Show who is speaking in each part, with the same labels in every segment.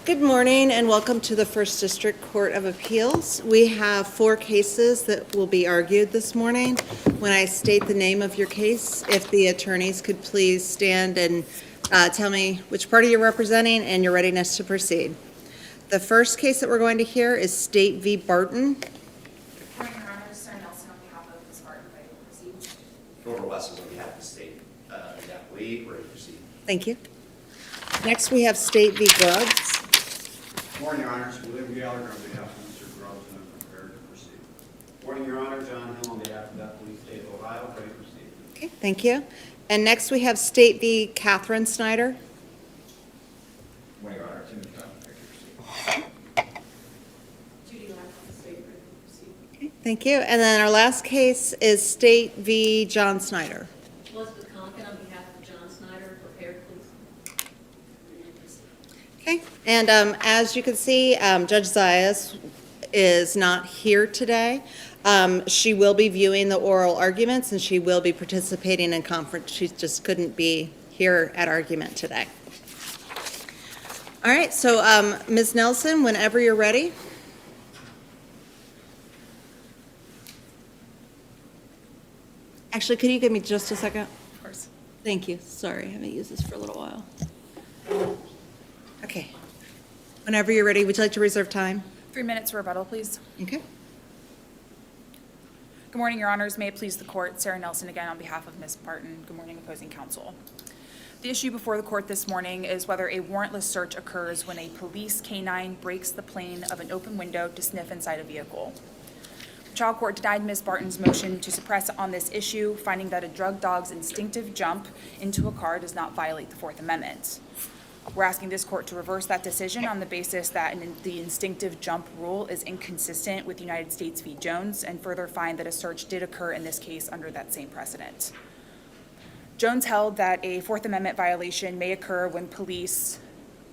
Speaker 1: Good morning and welcome to the First District Court of Appeals. We have 4 cases that will be argued this morning. When I state the name of your case, if the attorneys could please stand and tell me which party you're representing and your readiness to proceed. The first case that we're going to hear is State v. Barton.
Speaker 2: Good morning, Your Honor. Sarah Nelson on behalf of Ms. Barton, ready to proceed.
Speaker 3: Revolves on behalf of the state. Ready to proceed.
Speaker 1: Thank you. Next, we have State v. Gloves.
Speaker 4: Good morning, Your Honors. William Gallagher on behalf of Mr. Grubbs, and I'm prepared to proceed.
Speaker 5: Morning, Your Honor. John Hill on behalf of the Police State of Ohio. Ready to proceed.
Speaker 1: Okay, thank you. And next, we have State v. Catherine Snyder.
Speaker 5: Morning, Your Honor. Timothy Dunn, ready to proceed.
Speaker 2: Judy Lack on the state, ready to proceed.
Speaker 1: Okay, thank you. And then our last case is State v. John Snyder.
Speaker 6: Elizabeth Conklin on behalf of John Snyder, prepared, please.
Speaker 1: Okay, and as you can see, Judge Zayas is not here today. She will be viewing the oral arguments and she will be participating in conference. She just couldn't be here at argument today. All right, so Ms. Nelson, whenever you're ready. Actually, could you give me just a second?
Speaker 2: Of course.
Speaker 1: Thank you. Sorry, I haven't used this for a little while. Okay. Whenever you're ready, would you like to reserve time?
Speaker 2: 3 minutes for rebuttal, please.
Speaker 1: Okay.
Speaker 2: Good morning, Your Honors. May it please the court. Sarah Nelson again on behalf of Ms. Barton. Good morning, opposing counsel. The issue before the court this morning is whether a warrantless search occurs when a police canine breaks the pane of an open window to sniff inside a vehicle. The trial court denied Ms. Barton's motion to suppress on this issue, finding that a drug dog's instinctive jump into a car does not violate the Fourth Amendment. We're asking this court to reverse that decision on the basis that the instinctive jump rule is inconsistent with United States v. Jones, and further find that a search did occur in this case under that same precedent. Jones held that a Fourth Amendment violation may occur when police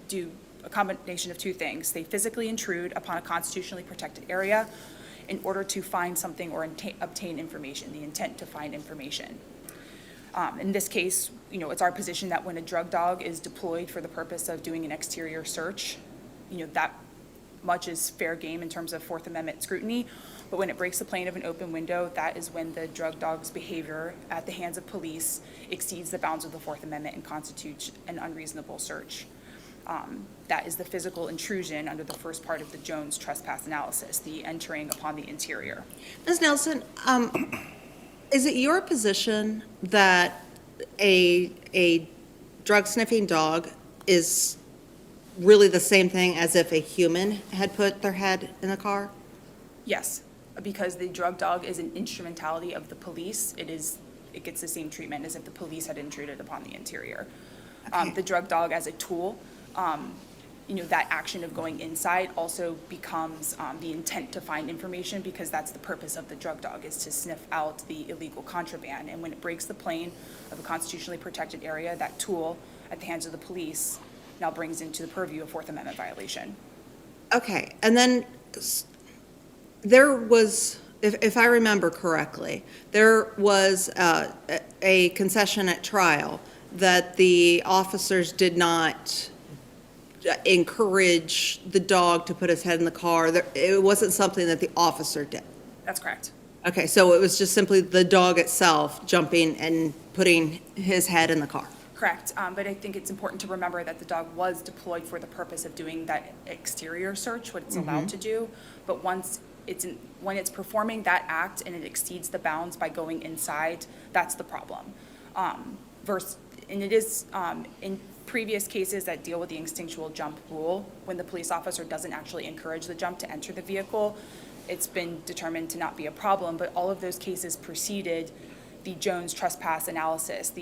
Speaker 2: do a combination of 2 things. They physically intrude upon a constitutionally protected area in order to find something or obtain information, the intent to find information. In this case, it's our position that when a drug dog is deployed for the purpose of doing an exterior search, that much is fair game in terms of Fourth Amendment scrutiny. But when it breaks the pane of an open window, that is when the drug dog's behavior at the hands of police exceeds the bounds of the Fourth Amendment and constitutes an unreasonable search. That is the physical intrusion under the first part of the Jones trespass analysis, the entering upon the interior.
Speaker 1: Ms. Nelson, is it your position that a drug-sniffing dog is really the same thing as if a human had put their head in a car?
Speaker 2: Yes, because the drug dog is an instrumentality of the police. It gets the same treatment as if the police had intruded upon the interior.
Speaker 1: Okay.
Speaker 2: The drug dog as a tool, that action of going inside also becomes the intent to find information, because that's the purpose of the drug dog, is to sniff out the illegal contraband. And when it breaks the plane of a constitutionally protected area, that tool at the hands of the police now brings into the purview a Fourth Amendment violation.
Speaker 1: Okay, and then there was, if I remember correctly, there was a concession at trial that the officers did not encourage the dog to put his head in the car. It wasn't something that the officer did.
Speaker 2: That's correct.
Speaker 1: Okay, so it was just simply the dog itself jumping and putting his head in the car.
Speaker 2: Correct, but I think it's important to remember that the dog was deployed for the purpose of doing that exterior search, what it's allowed to do. But when it's performing that act and it exceeds the bounds by going inside, that's the problem. And it is in previous cases that deal with the instinctual jump rule, when the police officer doesn't actually encourage the jump to enter the vehicle, it's been determined to not be a problem. But all of those cases preceded the Jones trespass analysis.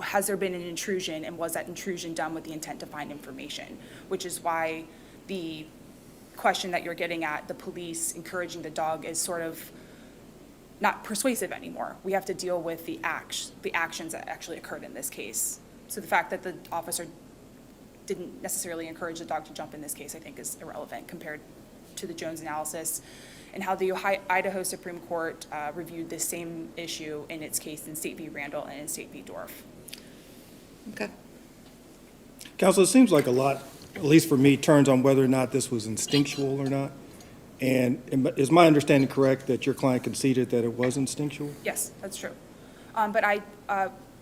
Speaker 2: Has there been an intrusion, and was that intrusion done with the intent to find information? Which is why the question that you're getting at, the police encouraging the dog, is sort of not persuasive anymore. We have to deal with the actions that actually occurred in this case. So the fact that the officer didn't necessarily encourage the dog to jump in this case, I think, is irrelevant compared to the Jones analysis and how the Idaho Supreme Court reviewed this same issue in its case in State v. Randall and in State v. Dorff.
Speaker 1: Okay.
Speaker 7: Counsel, it seems like a lot, at least for me, turns on whether or not this was instinctual or not. And is my understanding correct that your client conceded that it was instinctual?
Speaker 2: Yes, that's true. But I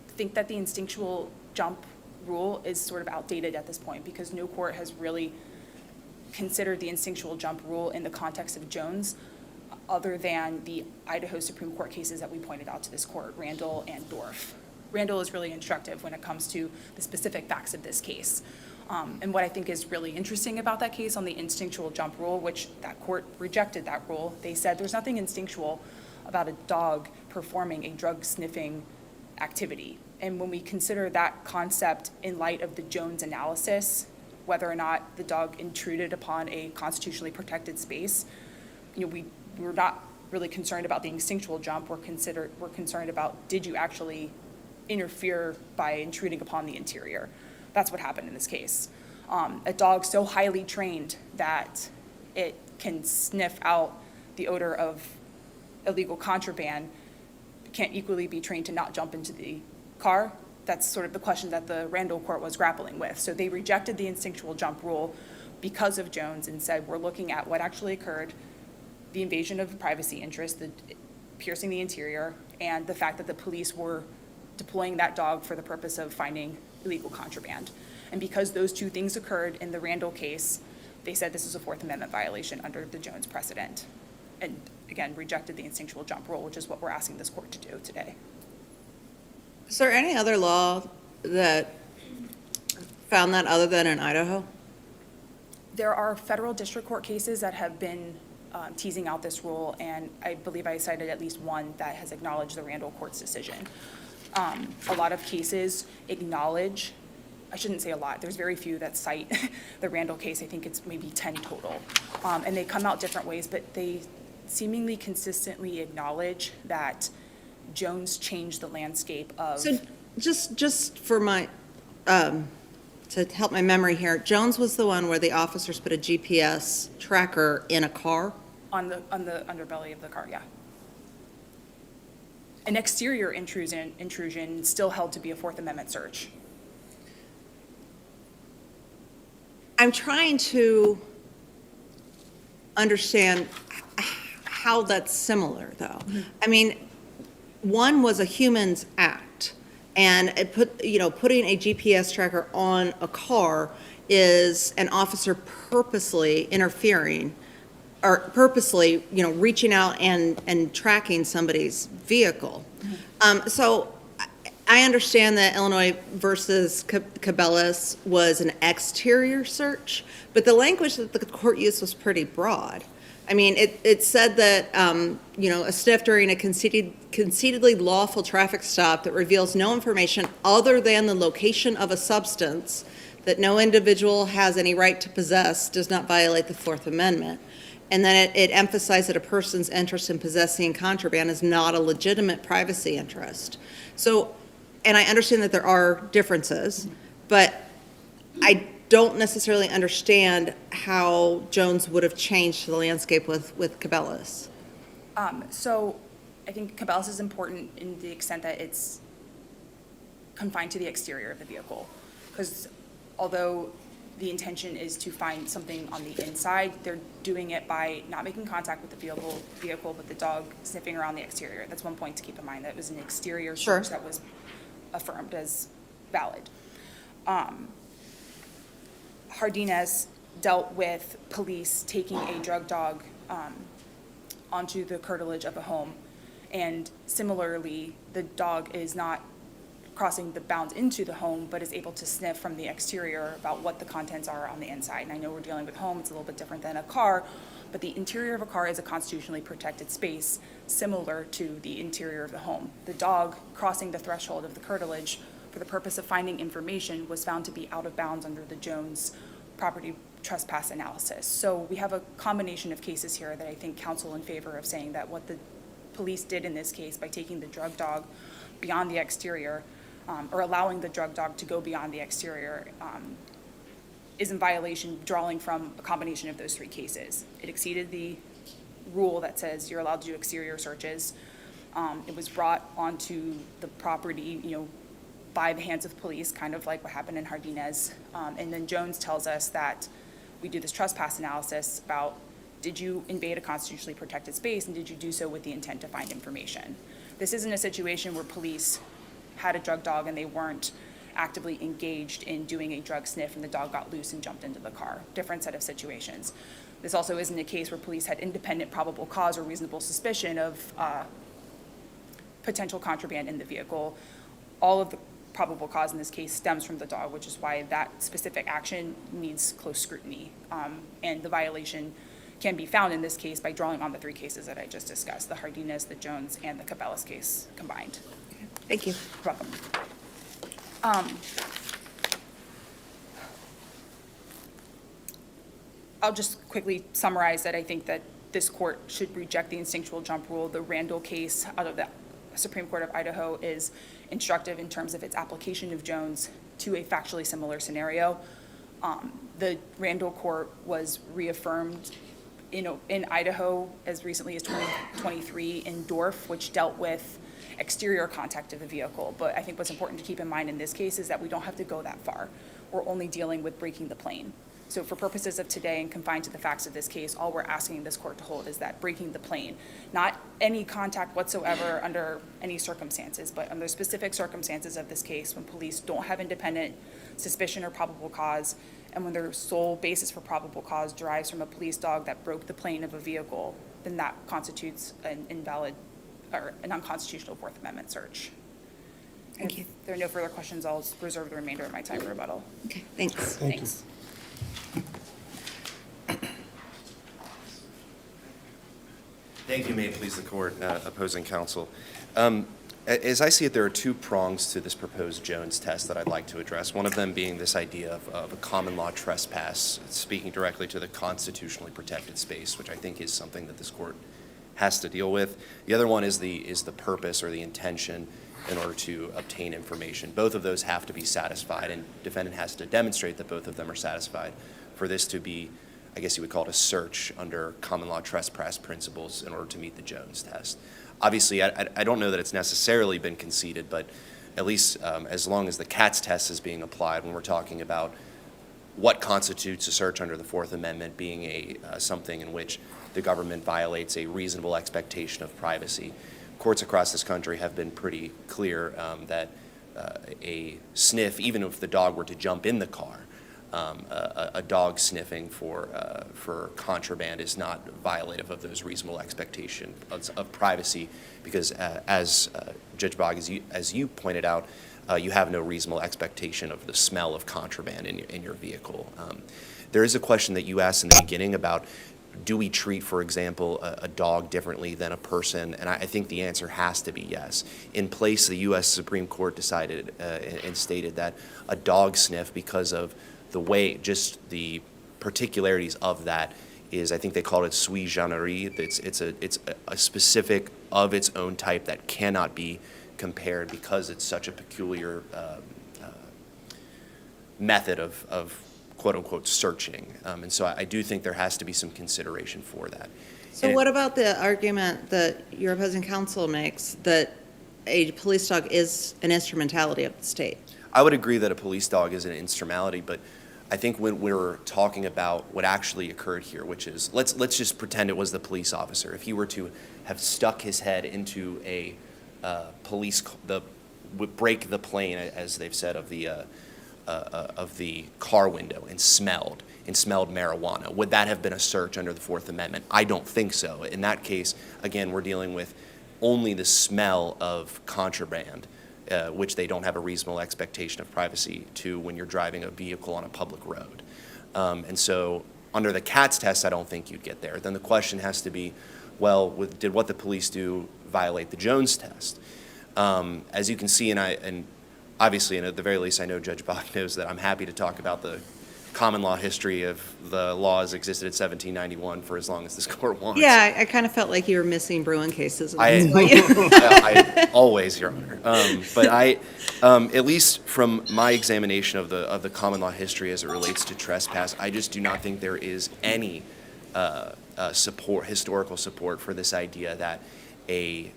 Speaker 2: think that the instinctual jump rule is sort of outdated at this point because no court has really considered the instinctual jump rule in the context of Jones, other than the Idaho Supreme Court cases that we pointed out to this court, Randall and Dorff. Randall is really instructive when it comes to the specific facts of this case. And what I think is really interesting about that case on the instinctual jump rule, which that court rejected that rule, they said there's nothing instinctual about a dog performing a drug-sniffing activity. And when we consider that concept in light of the Jones analysis, whether or not the dog intruded upon a constitutionally protected space, we're not really concerned about the instinctual jump. We're concerned about, did you actually interfere by intruding upon the interior? That's what happened in this case. A dog so highly trained that it can sniff out the odor of illegal contraband can't equally be trained to not jump into the car. That's sort of the question that the Randall court was grappling with. So they rejected the instinctual jump rule because of Jones and said, we're looking at what actually occurred, the invasion of privacy interest, the piercing the interior, and the fact that the police were deploying that dog for the purpose of finding illegal contraband. And because those two things occurred in the Randall case, they said this is a Fourth Amendment violation under the Jones precedent. And again, rejected the instinctual jump rule, which is what we're asking this court to do today.
Speaker 1: Is there any other law that found that other than in Idaho?
Speaker 2: There are federal district court cases that have been teasing out this rule, and I believe I cited at least one that has acknowledged the Randall court's decision. A lot of cases acknowledge, I shouldn't say a lot, there's very few that cite the Randall case. I think it's maybe 10 total. And they come out different ways, but they seemingly consistently acknowledge that Jones changed the landscape of.
Speaker 1: So just for my, to help my memory here, Jones was the one where the officers put a GPS tracker in a car?
Speaker 2: On the underbelly of the car, yeah. An exterior intrusion still held to be a Fourth Amendment search.
Speaker 1: I'm trying to understand how that's similar, though. I mean, one was a human's act, and it putting a GPS tracker on a car is an officer purposely interfering or purposely, reaching out and tracking somebody's vehicle. So I understand that Illinois versus Cabela's was an exterior search, but the language that the court used was pretty broad. I mean, it said that, a sniff during a concededly lawful traffic stop that reveals no information other than the location of a substance that no individual has any right to possess does not violate the Fourth Amendment. And then it emphasized that a person's interest in possessing contraband is not a legitimate privacy interest. So, and I understand that there are differences, but I don't necessarily understand how Jones would have changed the landscape with Cabela's.
Speaker 2: So I think Cabela's is important in the extent that it's confined to the exterior of the vehicle. Because although the intention is to find something on the inside, they're doing it by not making contact with the vehicle, but the dog sniffing around the exterior. That's one point to keep in mind, that it was an exterior search that was affirmed as valid. Hardinez dealt with police taking a drug dog onto the curtilage of a home. And similarly, the dog is not crossing the bounds into the home, but is able to sniff from the exterior about what the contents are on the inside. And I know we're dealing with home, it's a little bit different than a car, but the interior of a car is a constitutionally protected space, similar to the interior of the home. The dog crossing the threshold of the curtilage for the purpose of finding information was found to be out of bounds under the Jones property trespass analysis. So we have a combination of cases here that I think counsel in favor of saying that what the police did in this case by taking the drug dog beyond the exterior, or allowing the drug dog to go beyond the exterior, is in violation, drawing from a combination of those three cases. It exceeded the rule that says you're allowed to do exterior searches. It was brought onto the property, by the hands of police, kind of like what happened in Jardinez. And then Jones tells us that we do this trespass analysis about, did you invade a constitutionally protected space, and did you do so with the intent to find information? This isn't a situation where police had a drug dog and they weren't actively engaged in doing a drug sniff and the dog got loose and jumped into the car. Different set of situations. This also isn't a case where police had independent probable cause or reasonable suspicion of potential contraband in the vehicle. All of the probable cause in this case stems from the dog, which is why that specific action needs close scrutiny. And the violation can be found in this case by drawing on the three cases that I just discussed, the Jardinez, the Jones, and the Cabela's case combined.
Speaker 1: Thank you.
Speaker 2: You're welcome. I'll just quickly summarize that I think that this court should reject the instinctual jump rule. The Randall case out of the Supreme Court of Idaho is instructive in terms of its application of Jones to a factually similar scenario. The Randall court was reaffirmed in Idaho as recently as 2023 in Dorf, which dealt with exterior contact of the vehicle. But I think what's important to keep in mind in this case is that we don't have to go that far. We're only dealing with breaking the plane. So for purposes of today and confined to the facts of this case, all we're asking this court to hold is that breaking the plane, not any contact whatsoever under any circumstances, but under specific circumstances of this case when police don't have independent suspicion or probable cause, and when their sole basis for probable cause derives from a police dog that broke the plane of a vehicle, then that constitutes an invalid or an unconstitutional Fourth Amendment search.
Speaker 1: Thank you.
Speaker 2: If there are no further questions, I'll reserve the remainder of my time for rebuttal.
Speaker 1: Okay, thanks.
Speaker 2: Thanks.
Speaker 3: Thank you, may it please the court, opposing counsel. As I see it, there are two prongs to this proposed Jones test that I'd like to address. One of them being this idea of a common law trespass, speaking directly to the constitutionally protected space, which I think is something that this court has to deal with. The other one is the purpose or the intention in order to obtain information. Both of those have to be satisfied, and defendant has to demonstrate that both of them are satisfied for this to be, I guess you would call it a search under common law trespass principles in order to meet the Jones test. Obviously, I don't know that it's necessarily been conceded, but at least as long as the Katz test is being applied when we're talking about what constitutes a search under the Fourth Amendment being something in which the government violates a reasonable expectation of privacy. Courts across this country have been pretty clear that a sniff, even if the dog were to jump in the car, a dog sniffing for contraband is not violative of those reasonable expectations of privacy, because as Judge Bogg, as you pointed out, you have no reasonable expectation of the smell of contraband in your vehicle. There is a question that you asked in the beginning about, do we treat, for example, a dog differently than a person? And I think the answer has to be yes. In place, the U.S. Supreme Court decided and stated that a dog sniff, because of the way, just the particularities of that, is, I think they called it sui generis. It's a specific of its own type that cannot be compared because it's such a peculiar method of quote-unquote searching. And so I do think there has to be some consideration for that.
Speaker 1: So what about the argument that your opposing counsel makes that a police dog is an instrumentality of the state?
Speaker 3: I would agree that a police dog is an instrumentality, but I think when we're talking about what actually occurred here, which is, let's just pretend it was the police officer. If he were to have stuck his head into a break the plane, as they've said, of the car window and smelled marijuana, would that have been a search under the Fourth Amendment? I don't think so. In that case, again, we're dealing with only the smell of contraband, which they don't have a reasonable expectation of privacy to when you're driving a vehicle on a public road. And so under the Katz test, I don't think you'd get there. Then the question has to be, well, did what the police do violate the Jones test? As you can see, and obviously, and at the very least, I know Judge Bach knows that I'm happy to talk about the common law history of the laws existed at 1791 for as long as this court wants.
Speaker 1: Yeah, I kind of felt like you were missing Bruin cases.
Speaker 3: I always, Your Honor. But at least from my examination of the common law history as it relates to trespass, I just do not think there is any historical support for this idea that a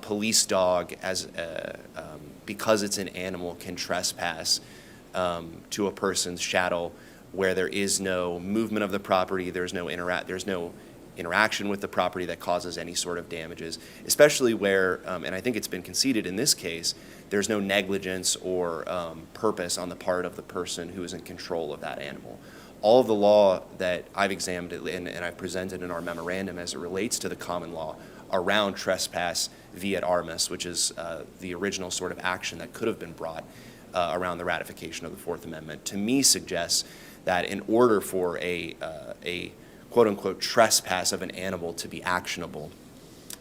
Speaker 3: police dog because it's an animal can trespass to a person's chattel where there is no movement of the property, there's no interaction with the property that causes any sort of damages, especially where, and I think it's been conceded in this case, there's no negligence or purpose on the part of the person who is in control of that animal. All of the law that I've examined and I've presented in our memorandum as it relates to the common law around trespass via armis, which is the original sort of action that could have been brought around the ratification of the Fourth Amendment, to me suggests that in order for a quote-unquote trespass of an animal to be actionable,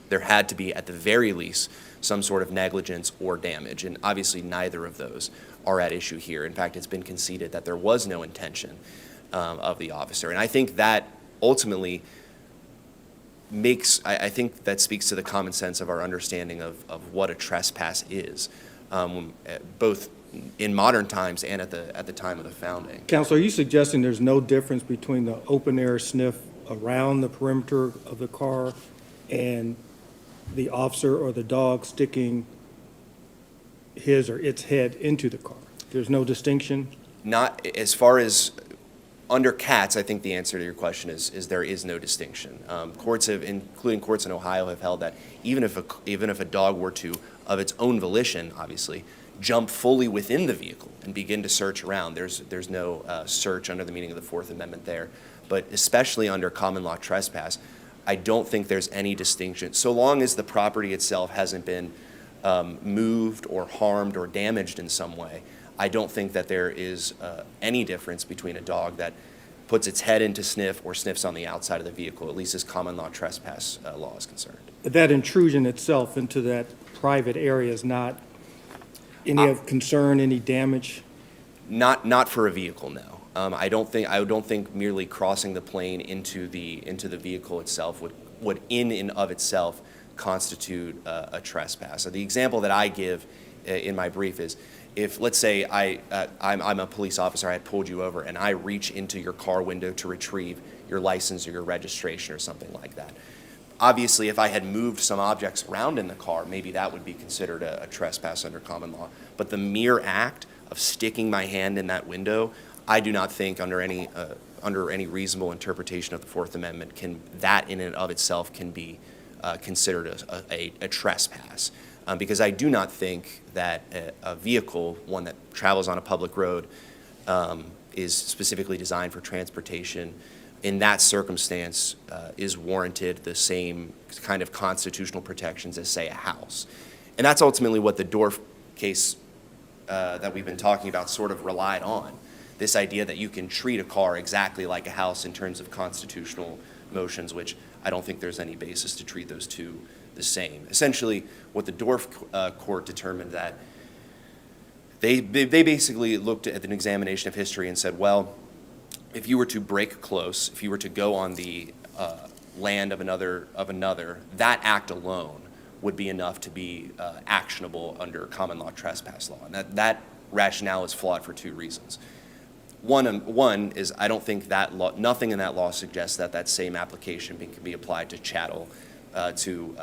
Speaker 3: there had to be, at the very least, some sort of negligence or damage, and obviously neither of those are at issue here. In fact, it's been conceded that there was no intention of the officer, and I think that ultimately I think that speaks to the common sense of our understanding of what a trespass is, both in modern times and at the time of the founding.
Speaker 7: Counsel, are you suggesting there's no difference between the open-air sniff around the perimeter of the car and the officer or the dog sticking his or its head into the car? There's no distinction?
Speaker 3: Not as far as under cats, I think the answer to your question is there is no distinction. Courts have, including courts in Ohio, have held that even if a dog were to, of its own volition, obviously, jump fully within the vehicle and begin to search around, there's no search under the meaning of the Fourth Amendment there. But especially under common law trespass, I don't think there's any distinction. So long as the property itself hasn't been moved or harmed or damaged in some way, I don't think that there is any difference between a dog that puts its head into sniff or sniffs on the outside of the vehicle, at least as common law trespass law is concerned.
Speaker 7: That intrusion itself into that private area is not any of concern, any damage?
Speaker 3: Not for a vehicle, no. I don't think merely crossing the plane into the vehicle itself would in and of itself constitute a trespass. So the example that I give in my brief is, if, let's say, I'm a police officer, I had pulled you over, and I reach into your car window to retrieve your license or your registration or something like that. Obviously, if I had moved some objects around in the car, maybe that would be considered a trespass under common law. But the mere act of sticking my hand in that window, I do not think under any reasonable interpretation of the Fourth Amendment that in and of itself can be considered a trespass. Because I do not think that a vehicle, one that travels on a public road, is specifically designed for transportation. In that circumstance, is warranted the same kind of constitutional protections as, say, a house. And that's ultimately what the Dorff case that we've been talking about sort of relied on. This idea that you can treat a car exactly like a house in terms of constitutional motions, which I don't think there's any basis to treat those two the same. Essentially, what the Dorff court determined that they basically looked at an examination of history and said, well, if you were to break close, if you were to go on the land of another, that act alone would be enough to be actionable under common law trespass law. And that rationale is flawed for two reasons. One is I don't think that law, nothing in that law suggests that same application can be applied to chattel, to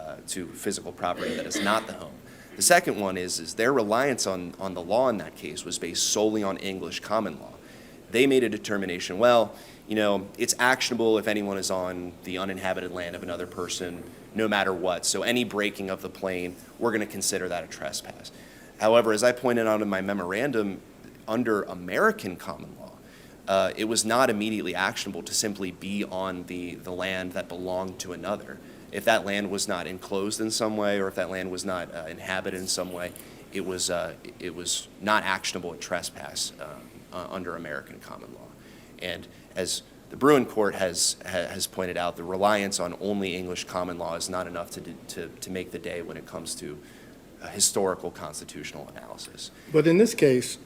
Speaker 3: physical property that is not the home. The second one is their reliance on the law in that case was based solely on English common law. They made a determination, well, it's actionable if anyone is on the uninhabited land of another person, no matter what. So any breaking of the plane, we're going to consider that a trespass. However, as I pointed out in my memorandum, under American common law, it was not immediately actionable to simply be on the land that belonged to another. If that land was not enclosed in some way, or if that land was not inhabited in some way, it was not actionable at trespass under American common law. And as the Bruin Court has pointed out, the reliance on only English common law is not enough to make the day when it comes to historical constitutional analysis.
Speaker 7: But in this case,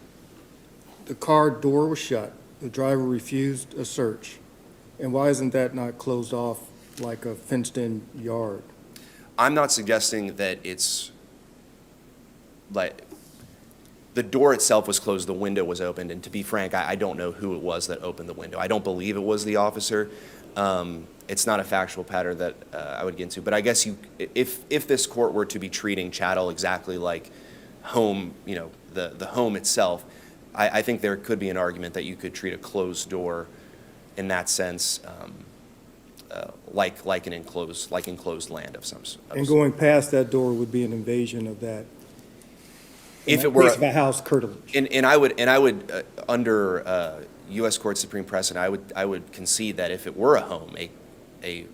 Speaker 7: the car door was shut, the driver refused a search, and why isn't that not closed off like a fenced-in yard?
Speaker 3: I'm not suggesting that it's like the door itself was closed, the window was opened, and to be frank, I don't know who it was that opened the window. I don't believe it was the officer. It's not a factual pattern that I would get into, but I guess if this court were to be treating chattel exactly like home, the home itself, I think there could be an argument that you could treat a closed door in that sense, like enclosed land of some.
Speaker 7: And going past that door would be an invasion of that.
Speaker 3: If it were
Speaker 7: a house curtilage.
Speaker 3: And I would under U.S. Court Supreme precedent, I would concede that if it were a home, a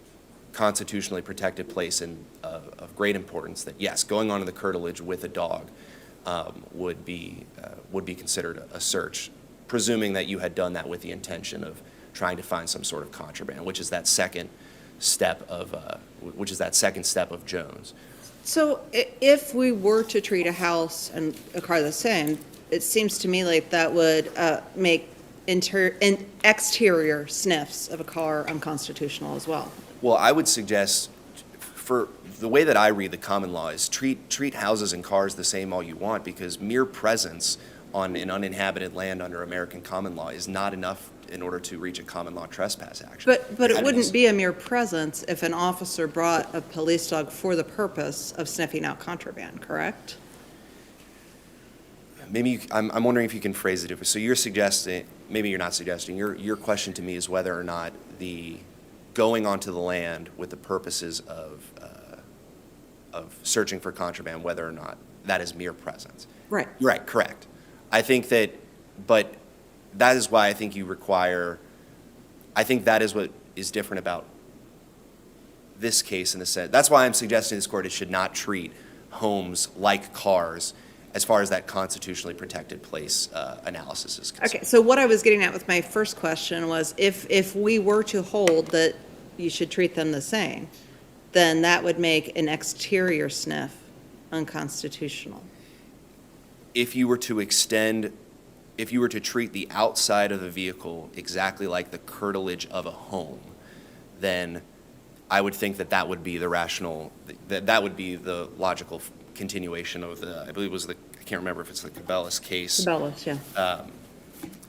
Speaker 3: constitutionally protected place of great importance, that yes, going onto the curtilage with a dog would be considered a search, presuming that you had done that with the intention of trying to find some sort of contraband, which is that second step of Jones.
Speaker 1: So if we were to treat a house and a car the same, it seems to me like that would make exterior sniffs of a car unconstitutional as well.
Speaker 3: Well, I would suggest, for the way that I read the common law is treat houses and cars the same all you want, because mere presence on an uninhabited land under American common law is not enough in order to reach a common law trespass action.
Speaker 1: But it wouldn't be a mere presence if an officer brought a police dog for the purpose of sniffing out contraband, correct?
Speaker 3: Maybe I'm wondering if you can phrase it differently. So you're suggesting, maybe you're not suggesting, your question to me is whether or not the going onto the land with the purposes of searching for contraband, whether or not that is mere presence.
Speaker 1: Right.
Speaker 3: Right, correct. I think that, but that is why I think I think that is what is different about this case in the sense. That's why I'm suggesting this court should not treat homes like cars as far as that constitutionally protected place analysis is concerned.
Speaker 1: Okay, so what I was getting at with my first question was if we were to hold that you should treat them the same, then that would make an exterior sniff unconstitutional.
Speaker 3: If you were to treat the outside of the vehicle exactly like the curtilage of a home, then I would think that would be the rational, that would be the logical continuation of I believe it was I can't remember if it's the Cabela's case.
Speaker 1: Cabela's, yeah.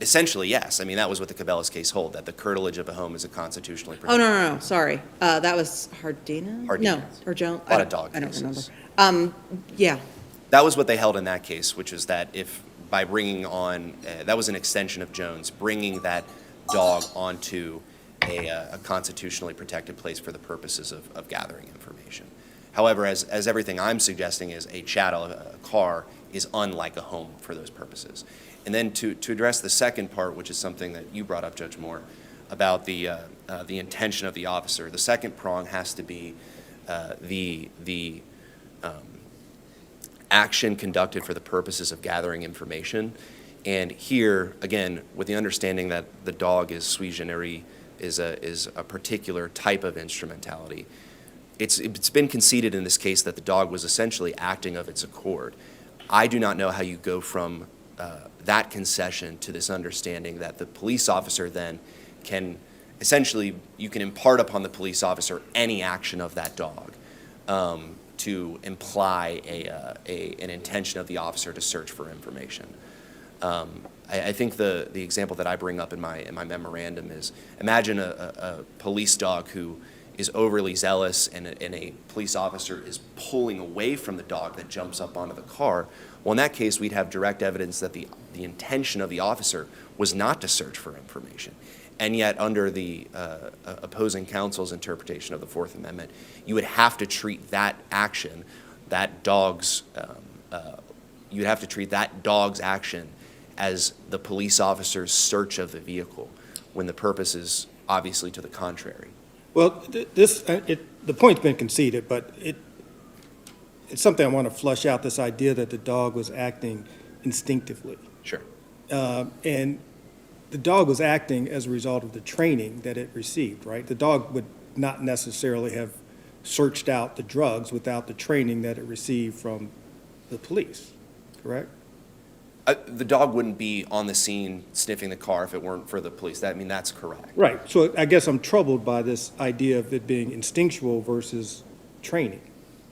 Speaker 3: Essentially, yes. I mean, that was what the Cabela's case hold, that the curtilage of a home is a constitutionally
Speaker 1: Oh,
Speaker 3: protected.
Speaker 1: no, sorry. That was Hardina?
Speaker 3: Hardina.
Speaker 1: No, or Jones?
Speaker 3: A lot of dog
Speaker 1: I don't
Speaker 3: cases.
Speaker 1: remember. Yeah,
Speaker 3: That was what they held in that case, which is that if by bringing on, that was an extension of Jones, bringing that dog onto a constitutionally protected place for the purposes of gathering information. However, as everything I'm suggesting is a chattel, a car, is unlike a home for those purposes. And then to address the second part, which is something that you brought up, Judge Moore, about the intention of the officer, the second prong has to be the action conducted for the purposes of gathering information. And here, again, with the understanding that the dog is sui generis, is a particular type of instrumentality, it's been conceded in this case that the dog was essentially acting of its accord. I do not know how you go from that concession to this understanding that the police officer then can, essentially, you can impart upon the police officer any action of that dog to imply an intention of the officer to search for information. I think the example that I bring up in my memorandum is, imagine a police dog who is overly zealous and a police officer is pulling away from the dog that jumps up onto the car. Well, in that case, we'd have direct evidence that the intention of the officer was not to search for information. And yet, under the opposing counsel's interpretation of the Fourth Amendment, you would have to treat that action, you'd have to treat that dog's action as the police officer's search of the vehicle, when the purpose is obviously to the contrary.
Speaker 7: Well, the point's been conceded, but it's something I want to flush out, this idea that the dog was acting instinctively.
Speaker 3: Sure.
Speaker 7: And the dog was acting as a result of the training that it received, right? The dog would not necessarily have searched out the drugs without the training that it received from the police, correct?
Speaker 3: The dog wouldn't be on the scene sniffing the car if it weren't for the police. That's correct.
Speaker 7: Right. So I guess I'm troubled by this idea of it being instinctual versus training,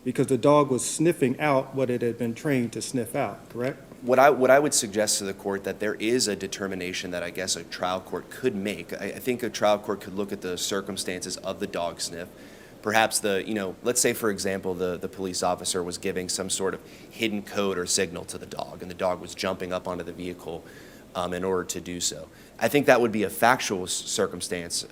Speaker 7: because the dog was sniffing out what it had been trained to sniff out, correct?
Speaker 3: What I would suggest to the court that there is a determination that I guess a trial court could make. I think a trial court could look at the circumstances of the dog sniff. Perhaps let's say, for example, the police officer was giving some sort of hidden code or signal to the dog, and the dog was jumping up onto the vehicle in order to do so. I think that would be a factual circumstance,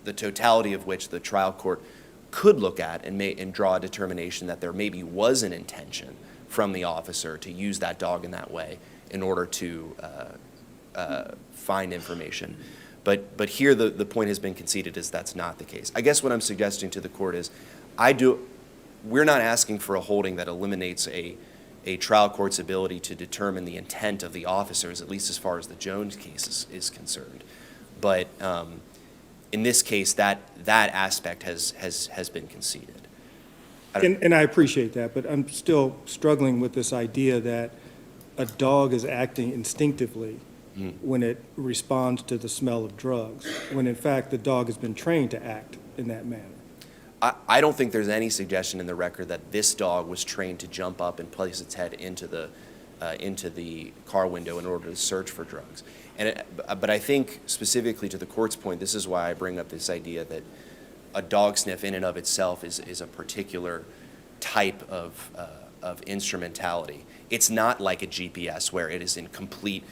Speaker 3: the totality of which the trial court could look at and draw a determination that there maybe was an intention from the officer to use that dog in that way in order to find information. But here the point has been conceded is that's not the case. I guess what I'm suggesting to the court is we're not asking for a holding that eliminates a trial court's ability to determine the intent of the officers, at least as far as the Jones case is concerned. But in this case, that aspect has been conceded.
Speaker 7: And I appreciate that, but I'm still struggling with this idea that a dog is acting instinctively when it responds to the smell of drugs, when in fact the dog has been trained to act in that manner.
Speaker 3: I don't think there's any suggestion in the record that this dog was trained to jump up and place its head into the car window in order to search for drugs. But I think specifically to the court's point, this is why I bring up this idea that a dog sniff in and of itself is a particular type of instrumentality. It's not like a GPS where it is in complete,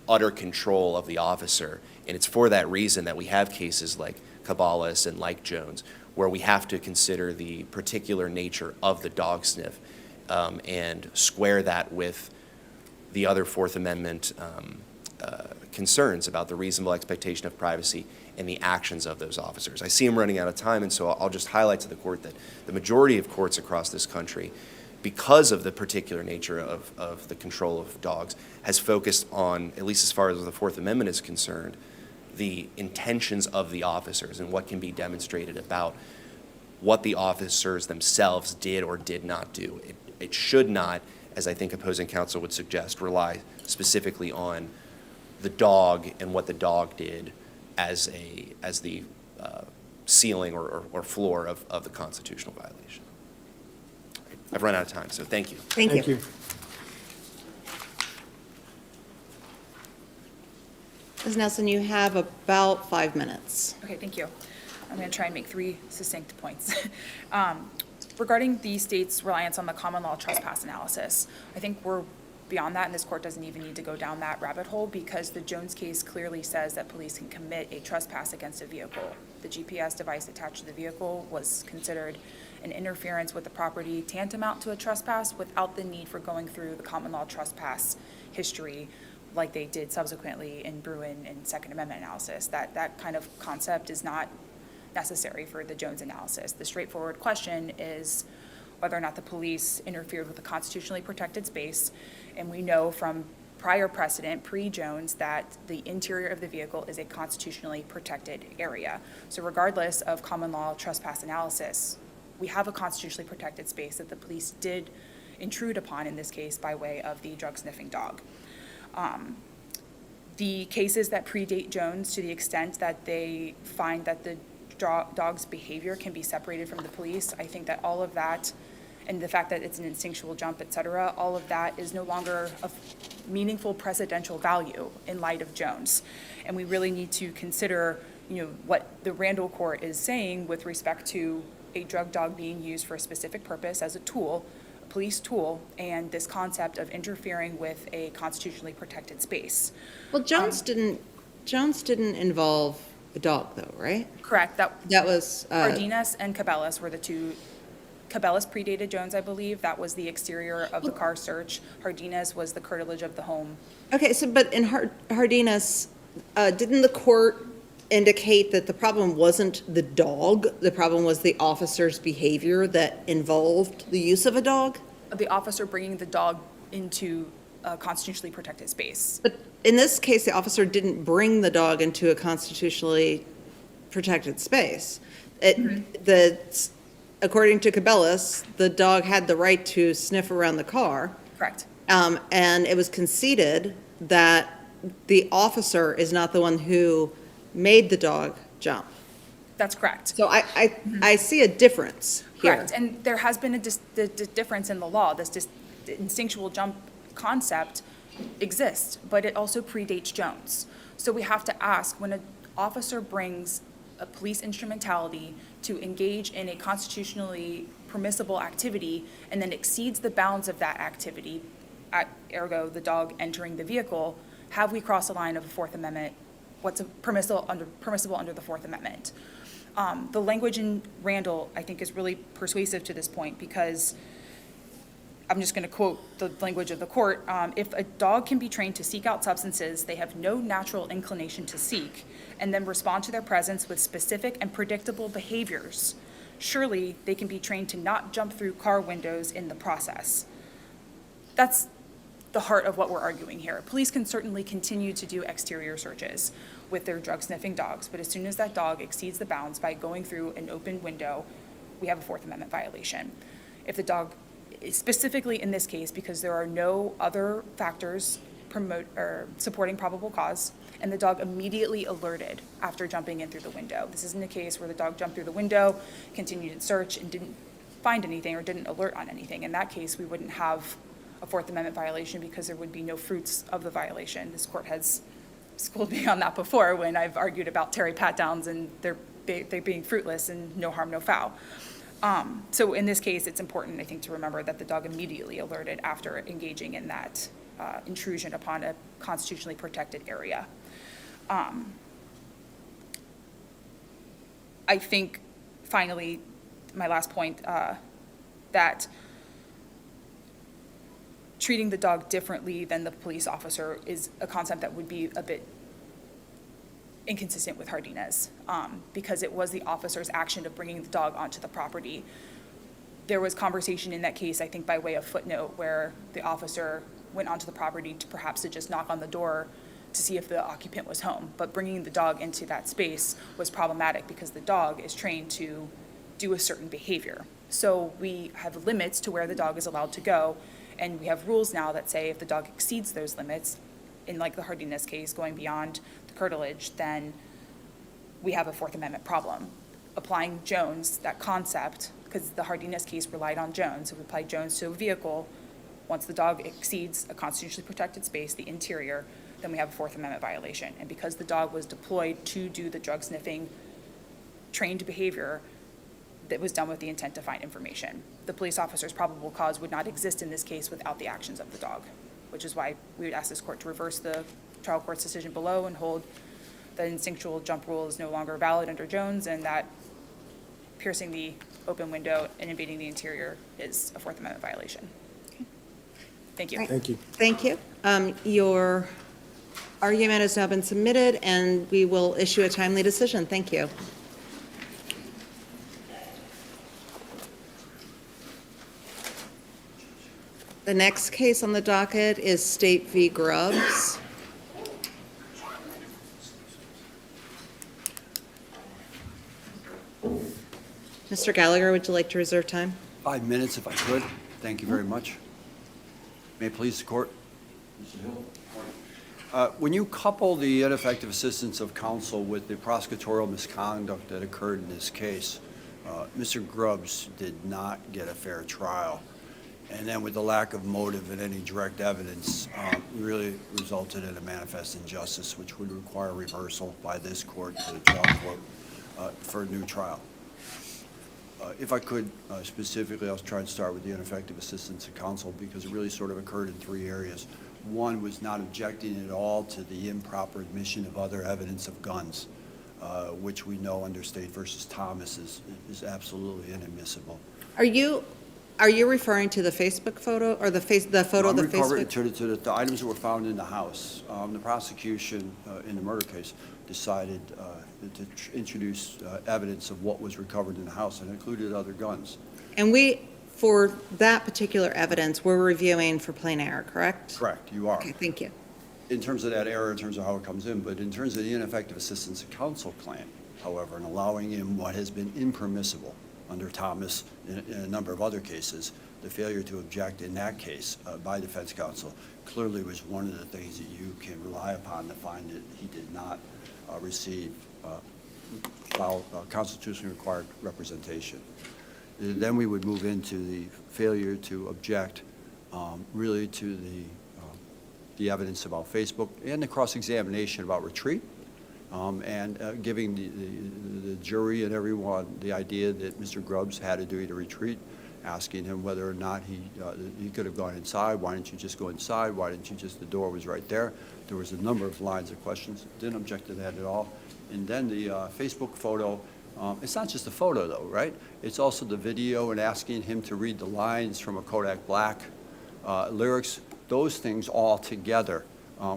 Speaker 3: utter control of the officer. And it's for that reason that we have cases like Cabales and like Jones, where we have to consider the particular nature of the dog sniff and square that with the other Fourth Amendment concerns about the reasonable expectation of privacy and the actions of those officers. I see I'm running out of time, and so I'll just highlight to the court that the majority of courts across this country, because of the particular nature of the control of dogs, has focused on, at least as far as the Fourth Amendment is concerned, the intentions of the officers and what can be demonstrated about what the officers themselves did or did not do. It should not, as I think opposing counsel would suggest, rely specifically on the dog and what the dog did as the ceiling or floor of the constitutional violation. I've run out of time, so thank you.
Speaker 1: Thank you. Ms. Nelson, you have about 5 minutes.
Speaker 2: Okay, thank you. I'm going to try and make 3 succinct points. Regarding the state's reliance on the common law trespass analysis, I think we're beyond that, and this court doesn't even need to go down that rabbit hole because the Jones case clearly says that police can commit a trespass against a vehicle. The GPS device attached to the vehicle was considered an interference with the property tantamount to a trespass without the need for going through the common law trespass history like they did subsequently in Bruin and Second Amendment analysis. That kind of concept is not necessary for the Jones analysis. The straightforward question is whether or not the police interfered with a constitutionally protected space, and we know from prior precedent, pre-Jones, that the interior of the vehicle is a constitutionally protected area. So regardless of common law trespass analysis, we have a constitutionally protected space that the police did intrude upon in this case by way of the drug-sniffing dog. The cases that predate Jones, to the extent that they find that the dog's behavior can be separated from the police, I think that all of that, and the fact that it's an instinctual jump, et cetera, all of that is no longer of meaningful precedential value in light of Jones. And we really need to consider, what the Randall court is saying with respect to a drug dog being used for a specific purpose as a tool, a police tool, and this concept of interfering with a constitutionally protected space.
Speaker 1: Well, Jones didn't involve a dog, though, right?
Speaker 2: Correct. That
Speaker 1: was
Speaker 2: Cardenas and Cabales were the two. Cabales predated Jones, I believe. That was the exterior of the car search. Cardenas was the curtilage of the home.
Speaker 1: Okay, so but in Cardenas, didn't the court indicate that the problem wasn't the dog, the problem was the officer's behavior that involved the use of a dog?
Speaker 2: The officer bringing the dog into a constitutionally protected space.
Speaker 1: But in this case, the officer didn't bring the dog into a constitutionally protected space. According to Cabales, the dog had the right to sniff around the car.
Speaker 2: Correct.
Speaker 1: And it was conceded that the officer is not the one who made the dog jump.
Speaker 2: That's correct.
Speaker 1: So I see a difference here.
Speaker 2: Correct. And there has been a difference in the law. This instinctual jump concept exists, but it also predates Jones. So we have to ask, when an officer brings a police instrumentality to engage in a constitutionally permissible activity and then exceeds the bounds of that activity, ergo the dog entering the vehicle, have we crossed the line of the Fourth Amendment? What's permissible under the Fourth Amendment? The language in Randall, I think, is really persuasive to this point, because I'm just going to quote the language of the court. If a dog can be trained to seek out substances they have no natural inclination to seek, and then respond to their presence with specific and predictable behaviors, surely they can be trained to not jump through car windows in the process. That's the heart of what we're arguing here. Police can certainly continue to do exterior searches with their drug-sniffing dogs, but as soon as that dog exceeds the bounds by going through an open window, we have a Fourth Amendment violation. If the dog, specifically in this case, because there are no other factors supporting probable cause, and the dog immediately alerted after jumping in through the window. This isn't a case where the dog jumped through the window, continued its search, and didn't find anything or didn't alert on anything. In that case, we wouldn't have a Fourth Amendment violation because there would be no fruits of the violation. This court has schooled me on that before when I've argued about Terry pat-downs and they're being fruitless and no harm, no foul. So in this case, it's important, I think, to remember that the dog immediately alerted after engaging in that intrusion upon a constitutionally protected area. I think, finally, my last point, that treating the dog differently than the police officer is a concept that would be a bit inconsistent with Hardinez, because it was the officer's action of bringing the dog onto the property. There was conversation in that case, I think by way of footnote, where the officer went onto the property to perhaps to just knock on the door to see if the occupant was home. But bringing the dog into that space was problematic because the dog is trained to do a certain behavior. So we have limits to where the dog is allowed to go, and we have rules now that say if the dog exceeds those limits, in like the Hardinez case, going beyond the curtilage, then we have a Fourth Amendment problem. Applying Jones, that concept, because the Hardinez case relied on Jones, so we applied Jones to a vehicle. Once the dog exceeds a constitutionally protected space, the interior, then we have a Fourth Amendment violation. And because the dog was deployed to do the drug sniffing trained behavior that was done with the intent to find information, the police officer's probable cause would not exist in this case without the actions of the dog, which is why we would ask this court to reverse the trial court's decision below and hold the instinctual jump rule is no longer valid under Jones, and that piercing the open window and invading the interior is a Fourth Amendment violation. Thank you.
Speaker 7: Thank you.
Speaker 1: Thank you. Your argument has now been submitted, and we will issue a timely decision. Thank you. The next case on the docket is State v. Grubbs. Mr. Gallagher, would you like to reserve time?
Speaker 8: 5 minutes if I could. Thank you very much. May it please the court? Mr. Hill. When you couple the ineffective assistance of counsel with the prosecutorial misconduct that occurred in this case, Mr. Grubbs did not get a fair trial. And then with the lack of motive and any direct evidence, really resulted in a manifest injustice, which would require reversal by this court to the trial court for a new trial. If I could, specifically, I'll try and start with the ineffective assistance of counsel because it really sort of occurred in 3 areas. One was not objecting at all to the improper admission of other evidence of guns, which we know under State v. Thomas is absolutely inadmissible.
Speaker 1: Are you referring to the Facebook photo or the photo of the Facebook?
Speaker 8: To the items that were found in the house. The prosecution in the murder case decided to introduce evidence of what was recovered in the house, and included other guns.
Speaker 1: And for that particular evidence, we're reviewing for plain error, correct?
Speaker 8: Correct, you are.
Speaker 1: Okay, thank you.
Speaker 8: In terms of that error, in terms of how it comes in, but in terms of the ineffective assistance of counsel claim, however, and allowing in what has been impermissible under Thomas in a number of other cases, the failure to object in that case by defense counsel clearly was one of the things that you can rely upon to find that he did not receive constitutionally required representation. Then we would move into the failure to object really to the the evidence about Facebook and the cross-examination about retreat, and giving the jury and everyone the idea that Mr. Grubbs had a duty to retreat, asking him whether or not he could have gone inside. Why didn't you just go inside? Why didn't you just, the door was right there. There was a number of lines of questions. Didn't object to that at all. And then the Facebook photo, it's not just a photo though, right? It's also the video and asking him to read the lines from a Kodak Black lyrics. Those things all together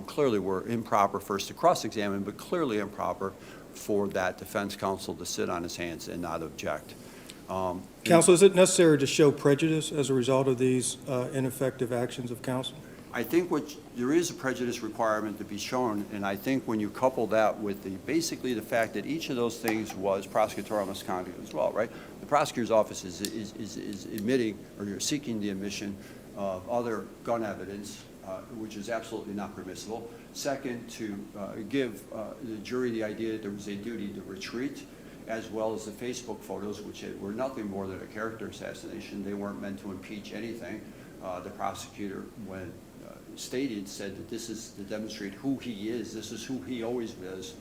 Speaker 8: clearly were improper first to cross-examine, but clearly improper for that defense counsel to sit on his hands and not object.
Speaker 7: Counsel, is it necessary to show prejudice as a result of these ineffective actions of counsel?
Speaker 8: I think there is a prejudice requirement to be shown, and I think when you couple that with basically the fact that each of those things was prosecutorial misconduct as well, right? The prosecutor's office is admitting or seeking the admission of other gun evidence, which is absolutely not permissible. Second, to give the jury the idea that there was a duty to retreat, as well as the Facebook photos, which were nothing more than a character assassination. They weren't meant to impeach anything. The prosecutor, when stated, said that this is to demonstrate who he is. This is who he always is.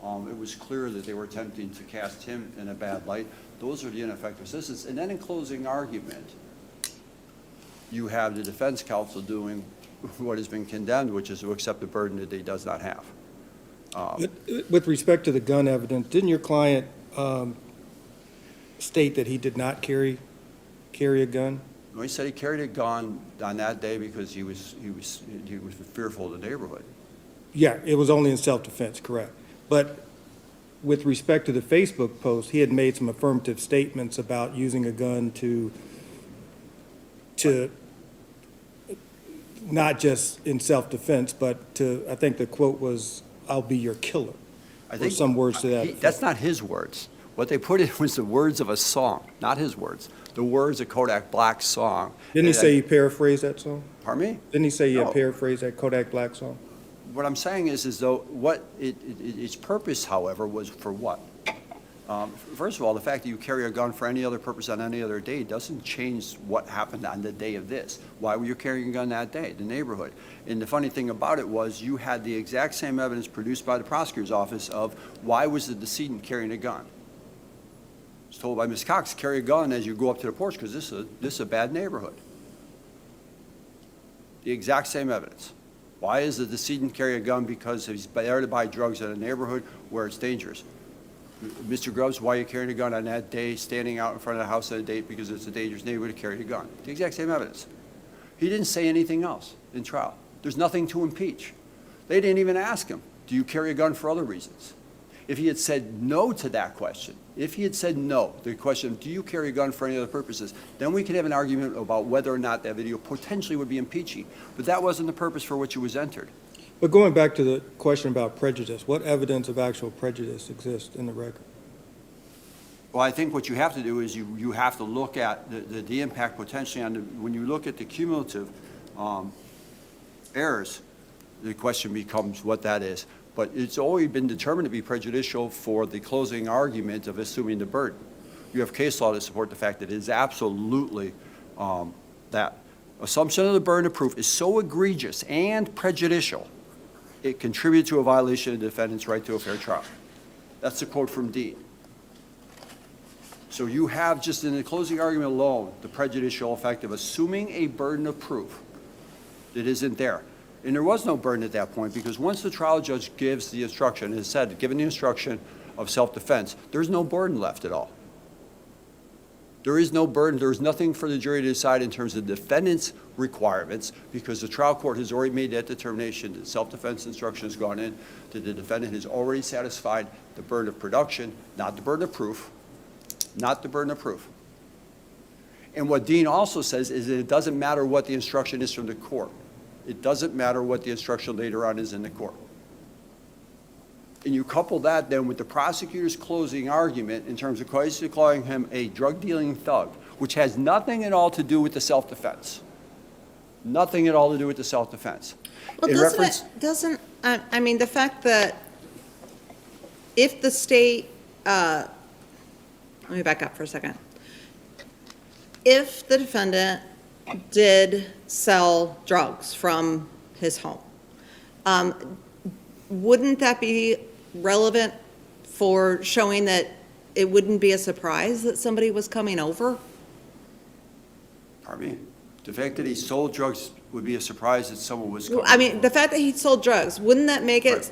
Speaker 8: It was clear that they were attempting to cast him in a bad light. Those are the ineffective assistance. And then in closing argument, you have the defense counsel doing what has been condemned, which is to accept the burden that he does not have.
Speaker 7: With respect to the gun evidence, didn't your client state that he did not carry a gun?
Speaker 8: He said he carried a gun on that day because he was fearful of the neighborhood.
Speaker 7: Yeah, it was only in self-defense, correct. But with respect to the Facebook post, he had made some affirmative statements about using a gun to not just in self-defense, but to, I think the quote was, "I'll be your killer," or some words to that effect.
Speaker 8: That's not his words. What they put in was the words of a song, not his words. The words of Kodak Black's song.
Speaker 7: Didn't he say he paraphrased that song?
Speaker 8: Pardon me?
Speaker 7: Didn't he say he
Speaker 8: No.
Speaker 7: had paraphrased that Kodak Black song?
Speaker 8: What I'm saying is though, its purpose, however, was for what? First of all, the fact that you carry a gun for any other purpose on any other day doesn't change what happened on the day of this. Why were you carrying a gun that day? The neighborhood. And the funny thing about it was you had the exact same evidence produced by the prosecutor's office of why was the decedent carrying a gun. It's told by Ms. Cox, carry a gun as you go up to the porch because this is a bad neighborhood. The exact same evidence. Why is the decedent carry a gun? Because he's there to buy drugs in a neighborhood where it's dangerous. Mr. Grubbs, why are you carrying a gun on that day, standing out in front of the house on a date because it's a dangerous neighborhood to carry a gun? The exact same evidence. He didn't say anything else in trial. There's nothing to impeach. They didn't even ask him, do you carry a gun for other reasons? If he had said no to that question, if he had said no, the question, do you carry a gun for any other purposes, then we could have an argument about whether or not that video potentially would be impeaching. But that wasn't the purpose for which it was entered.
Speaker 7: But going back to the question about prejudice, what evidence of actual prejudice exists in the record?
Speaker 8: Well, I think what you have to do is you have to look at the impact potentially on when you look at the cumulative errors, the question becomes what that is. But it's always been determined to be prejudicial for the closing argument of assuming the burden. You have case law to support the fact that it is absolutely that assumption of the burden of proof is so egregious and prejudicial, it contributes to a violation of the defendant's right to a fair trial. That's a quote from Dean. So you have just in the closing argument alone, the prejudicial effect of assuming a burden of proof that isn't there. And there was no burden at that point because once the trial judge gives the instruction, as said, given the instruction of self-defense, there's no burden left at all. There is no burden. There is nothing for the jury to decide in terms of the defendant's requirements because the trial court has already made that determination that self-defense instruction has gone in, that the defendant has already satisfied the burden of production, not the burden of proof, not the burden of proof. And what Dean also says is that it doesn't matter what the instruction is from the court. It doesn't matter what the instruction later on is in the court. And you couple that then with the prosecutor's closing argument in terms of calling him a drug-dealing thug, which has nothing at all to do with the self-defense. Nothing at all to do with the self-defense.
Speaker 1: Well, I mean, the fact that if the state, let me back up for a second. If the defendant did sell drugs from his home, Wouldn't that be relevant for showing that it wouldn't be a surprise that somebody was coming over?
Speaker 8: Pardon me? The fact that he sold drugs would be a surprise that someone was coming.
Speaker 1: I mean, the fact that he sold drugs, wouldn't that make it,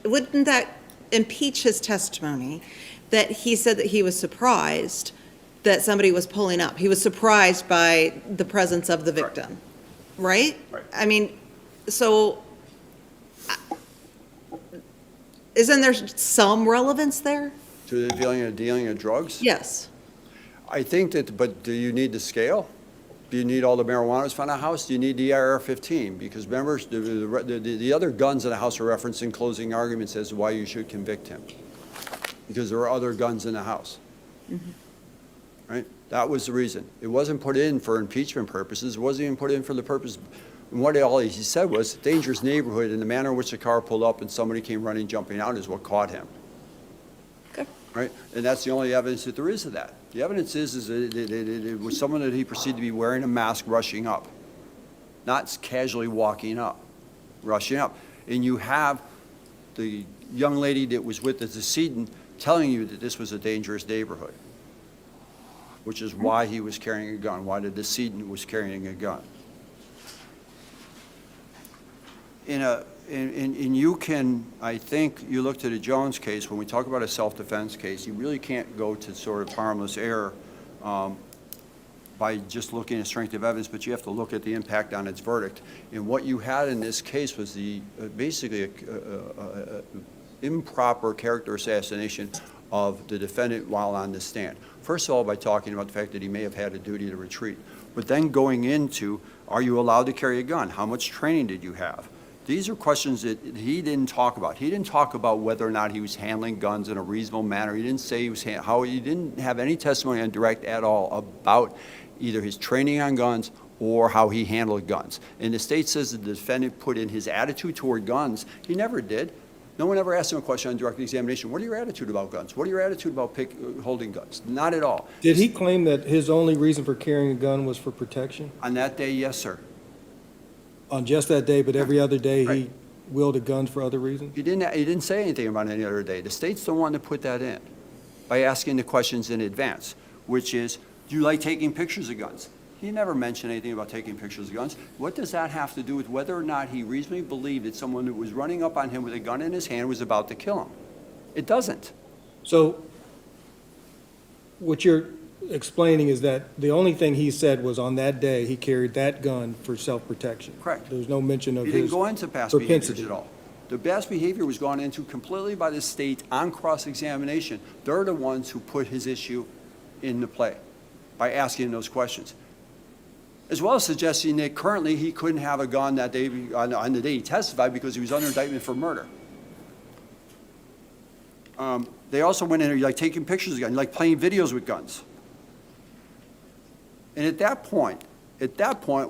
Speaker 1: wouldn't that impeach his testimony that he said that he was surprised that somebody was pulling up? He was surprised by the presence of the victim, right?
Speaker 8: Right.
Speaker 1: I mean, so isn't there some relevance there?
Speaker 8: To the dealing of drugs?
Speaker 1: Yes.
Speaker 8: I think that, but do you need the scale? Do you need all the marijuana found in the house? Do you need the AR-15? Because remember, the other guns in the house are referenced in closing arguments as to why you should convict him. Because there are other guns in the house. Right? That was the reason. It wasn't put in for impeachment purposes. It wasn't even put in for the purpose. And what all he said was, dangerous neighborhood, and the manner in which the car pulled up and somebody came running, jumping out is what caught him.
Speaker 1: Okay.
Speaker 8: Right? And that's the only evidence that there is of that. The evidence is that it was someone that he perceived to be wearing a mask rushing up, not casually walking up, rushing up. And you have the young lady that was with the decedent telling you that this was a dangerous neighborhood, which is why he was carrying a gun, why the decedent was carrying a gun. And you can, I think, you looked at a Jones case, when we talk about a self-defense case, you really can't go to sort of harmless error by just looking at strength of evidence, but you have to look at the impact on its verdict. And what you had in this case was basically a improper character assassination of the defendant while on the stand. First of all, by talking about the fact that he may have had a duty to retreat, but then going into, are you allowed to carry a gun? How much training did you have? These are questions that he didn't talk about. He didn't talk about whether or not he was handling guns in a reasonable manner. He didn't say he was he didn't have any testimony on direct at all about either his training on guns or how he handled guns. And the state says the defendant put in his attitude toward guns. He never did. No one ever asked him a question on direct examination. What are your attitude about guns? What are your attitude about holding guns? Not at all.
Speaker 7: Did he claim that his only reason for carrying a gun was for protection?
Speaker 8: On that day, yes, sir.
Speaker 7: On just that day, but every other day he
Speaker 8: Right.
Speaker 7: wielded guns for other reasons?
Speaker 8: He didn't say anything about any other day. The state's the one that put that in by asking the questions in advance, which is, do you like taking pictures of guns? He never mentioned anything about taking pictures of guns. What does that have to do with whether or not he reasonably believed that someone who was running up on him with a gun in his hand was about to kill him? It doesn't.
Speaker 7: So what you're explaining is that the only thing he said was on that day he carried that gun for self-protection.
Speaker 8: Correct.
Speaker 7: There was no mention of
Speaker 8: He didn't
Speaker 7: his
Speaker 8: go into past behaviors
Speaker 7: propensity.
Speaker 8: at all. The past behavior was gone into completely by the state on cross-examination. They're the ones who put his issue into play by asking those questions, as well as suggesting that currently he couldn't have a gun that day, on the day he testified, because he was under indictment for murder. They also went in there, like taking pictures of guns, like playing videos with guns. And at that point,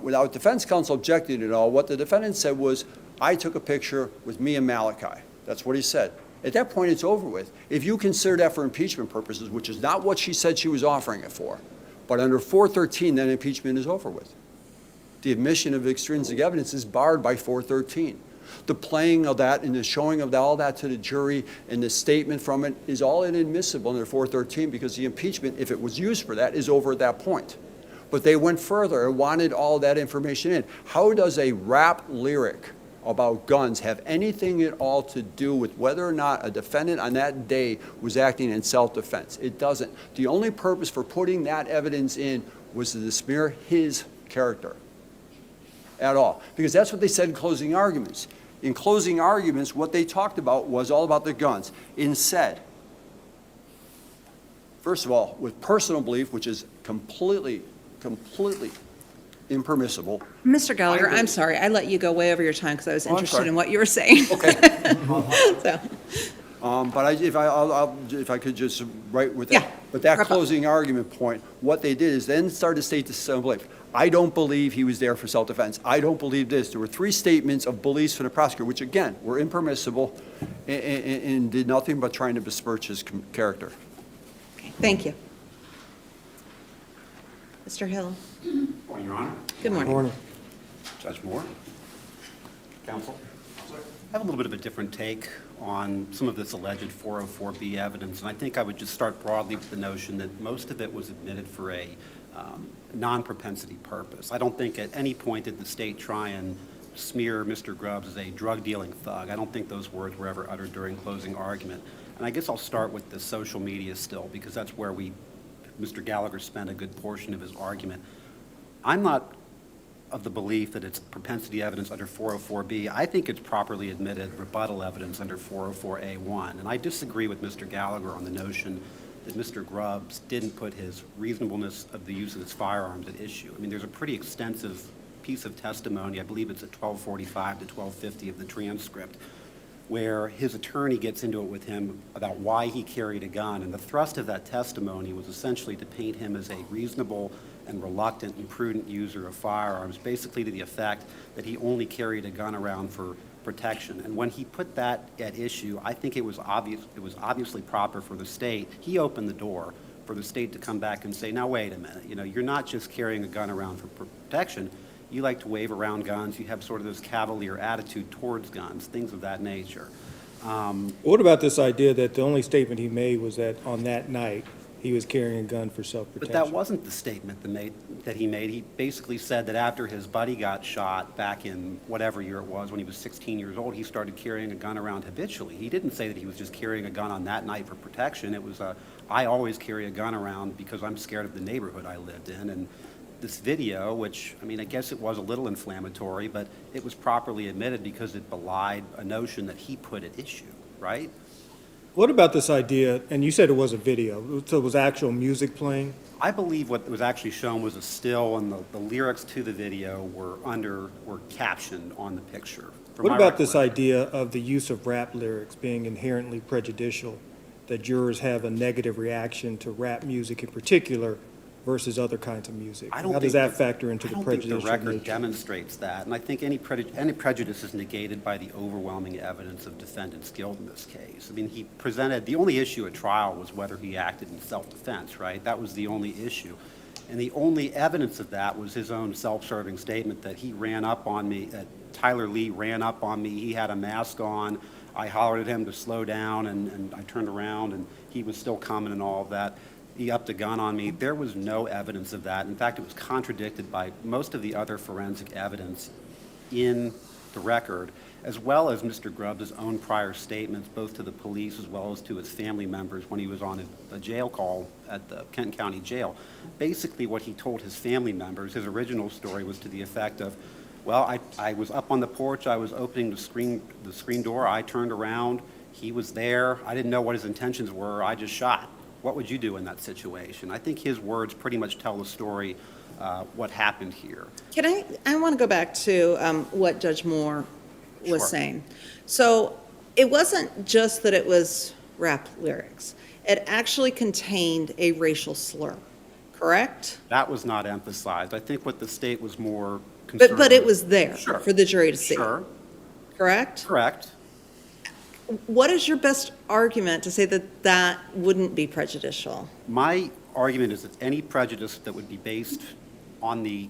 Speaker 8: without defense counsel objecting at all, what the defendant said was, I took a picture with me and Malachi. That's what he said. At that point, it's over with. If you consider that for impeachment purposes, which is not what she said she was offering it for, but under 413, then impeachment is over with. The admission of extrinsic evidence is barred by 413. The playing of that and the showing of all that to the jury and the statement from it is all inadmissible under 413, because the impeachment, if it was used for that, is over at that point. But they went further and wanted all that information in. How does a rap lyric about guns have anything at all to do with whether or not a defendant on that day was acting in self-defense? It doesn't. The only purpose for putting that evidence in was to smear his character at all, because that's what they said in closing arguments. In closing arguments, what they talked about was all about the guns. Instead, first of all, with personal belief, which is completely impermissible.
Speaker 1: Mr. Gallagher, I'm sorry, I let you go way over your time because I was
Speaker 8: Oh, I'm
Speaker 1: interested
Speaker 8: sorry.
Speaker 1: in what you were saying.
Speaker 8: Okay.
Speaker 1: So,
Speaker 8: But if I could just write with that.
Speaker 1: Yeah.
Speaker 8: But that
Speaker 1: Wrap up.
Speaker 8: closing argument point, what they did is then start to state the same belief. I don't believe he was there for self-defense. I don't believe this. There were three statements of beliefs from the prosecutor, which again, were impermissible and did nothing but trying to besmirch his character.
Speaker 1: okay, thank you. Mr. Hill,
Speaker 5: Morning, Your Honor.
Speaker 1: good morning.
Speaker 7: Morning.
Speaker 5: Judge Moore. Counsel. I have a little bit of a different take on some of this alleged 404B evidence, and I think I would just start broadly with the notion that most of it was admitted for a non-propensity purpose. I don't think at any point did the state try and smear Mr. Grubbs as a drug-dealing thug. I don't think those words were ever uttered during closing argument. And I guess I'll start with the social media still, because that's where Mr. Gallagher spent a good portion of his argument. I'm not of the belief that it's propensity evidence under 404B. I think it's properly admitted rebuttal evidence under 404A1. And I disagree with Mr. Gallagher on the notion that Mr. Grubbs didn't put his reasonableness of the use of his firearms at issue. I mean, there's a pretty extensive piece of testimony, I believe it's at 1245 to 1250 of the transcript, where his attorney gets into it with him about why he carried a gun. And the thrust of that testimony was essentially to paint him as a reasonable and reluctant and prudent user of firearms, basically to the effect that he only carried a gun around for protection. And when he put that at issue, I think it was obviously proper for the state. He opened the door for the state to come back and say, now wait a minute, you're not just carrying a gun around for protection. You like to wave around guns. You have sort of this cavalier attitude towards guns, things of that nature.
Speaker 7: What about this idea that the only statement he made was that on that night, he was carrying a gun for self-protection?
Speaker 5: But that wasn't the statement that he made. He basically said that after his buddy got shot back in whatever year it was, when he was 16 years old, he started carrying a gun around habitually. He didn't say that he was just carrying a gun on that night for protection. It was, I always carry a gun around because I'm scared of the neighborhood I lived in. And this video, which, I mean, I guess it was a little inflammatory, but it was properly admitted because it belied a notion that he put at issue, right?
Speaker 7: What about this idea, and you said it was a video, so it was actual music playing?
Speaker 5: I believe what was actually shown was a still, and the lyrics to the video were captioned on the picture.
Speaker 7: What about this idea of the use of rap lyrics being inherently prejudicial, that jurors have a negative reaction to rap music in particular versus other kinds of music? How does that factor into the prejudicial nature?
Speaker 5: I don't think the record demonstrates that, and I think any prejudice is negated by the overwhelming evidence of defendant's guilt in this case. I mean, he presented, the only issue at trial was whether he acted in self-defense, right? That was the only issue. And the only evidence of that was his own self-serving statement that he ran up on me, Tyler Lee ran up on me, he had a mask on, I hollered at him to slow down, and I turned around, and he was still coming and all of that. He upped a gun on me. There was no evidence of that. In fact, it was contradicted by most of the other forensic evidence in the record, as well as Mr. Grubbs' own prior statements, both to the police as well as to his family members when he was on a jail call at the Kent County Jail. Basically, what he told his family members, his original story was to the effect of, well, I was up on the porch, I was opening the screen door, I turned around, he was there, I didn't know what his intentions were, I just shot. What would you do in that situation? I think his words pretty much tell the story, what happened here.
Speaker 1: I want to go back to what Judge Moore was
Speaker 5: Sure.
Speaker 1: saying. So it wasn't just that it was rap lyrics. It actually contained a racial slur, correct?
Speaker 5: That was not emphasized. I think what the state was more concerned
Speaker 1: But it was there
Speaker 5: Sure.
Speaker 1: for the jury to see,
Speaker 5: Sure,
Speaker 1: correct?
Speaker 5: correct.
Speaker 1: What is your best argument to say that that wouldn't be prejudicial?
Speaker 5: My argument is that any prejudice that would be based on the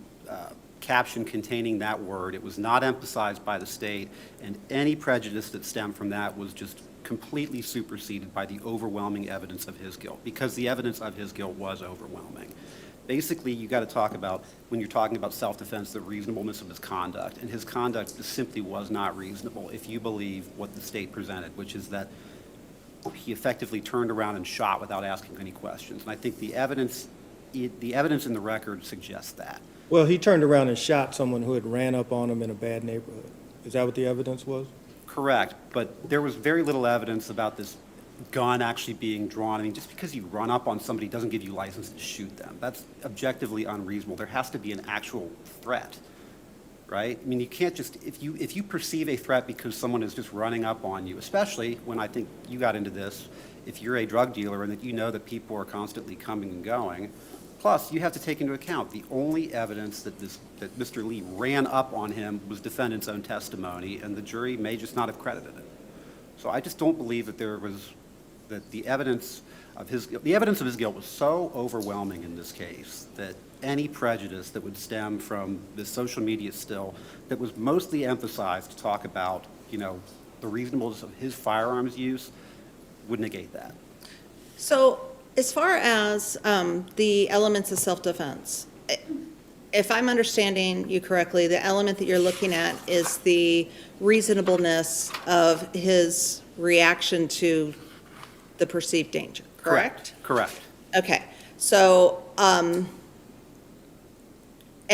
Speaker 5: caption containing that word, it was not emphasized by the state, and any prejudice that stemmed from that was just completely superseded by the overwhelming evidence of his guilt, because the evidence of his guilt was overwhelming. Basically, you got to talk about, when you're talking about self-defense, the reasonableness of his conduct, and his conduct simply was not reasonable if you believe what the state presented, which is that he effectively turned around and shot without asking any questions. And I think the evidence in the record suggests that.
Speaker 7: Well, he turned around and shot someone who had ran up on him in a bad neighborhood. Is that what the evidence was?
Speaker 5: Correct, but there was very little evidence about this gun actually being drawn. I mean, just because you run up on somebody doesn't give you license to shoot them. That's objectively unreasonable. There has to be an actual threat, right? I mean, you can't just, if you perceive a threat because someone is just running up on you, especially when I think you got into this, if you're a drug dealer and that you know that people are constantly coming and going, plus you have to take into account the only evidence that Mr. Lee ran up on him was defendant's own testimony, and the jury may just not have credited it. So I just don't believe that the evidence of his guilt was so overwhelming in this case that any prejudice that would stem from the social media still that was mostly emphasized to talk about the reasonableness of his firearms use would negate that.
Speaker 1: So as far as the elements of self-defense, if I'm understanding you correctly, the element that you're looking at is the reasonableness of his reaction to the perceived danger, correct?
Speaker 5: Correct.
Speaker 1: Okay, so, and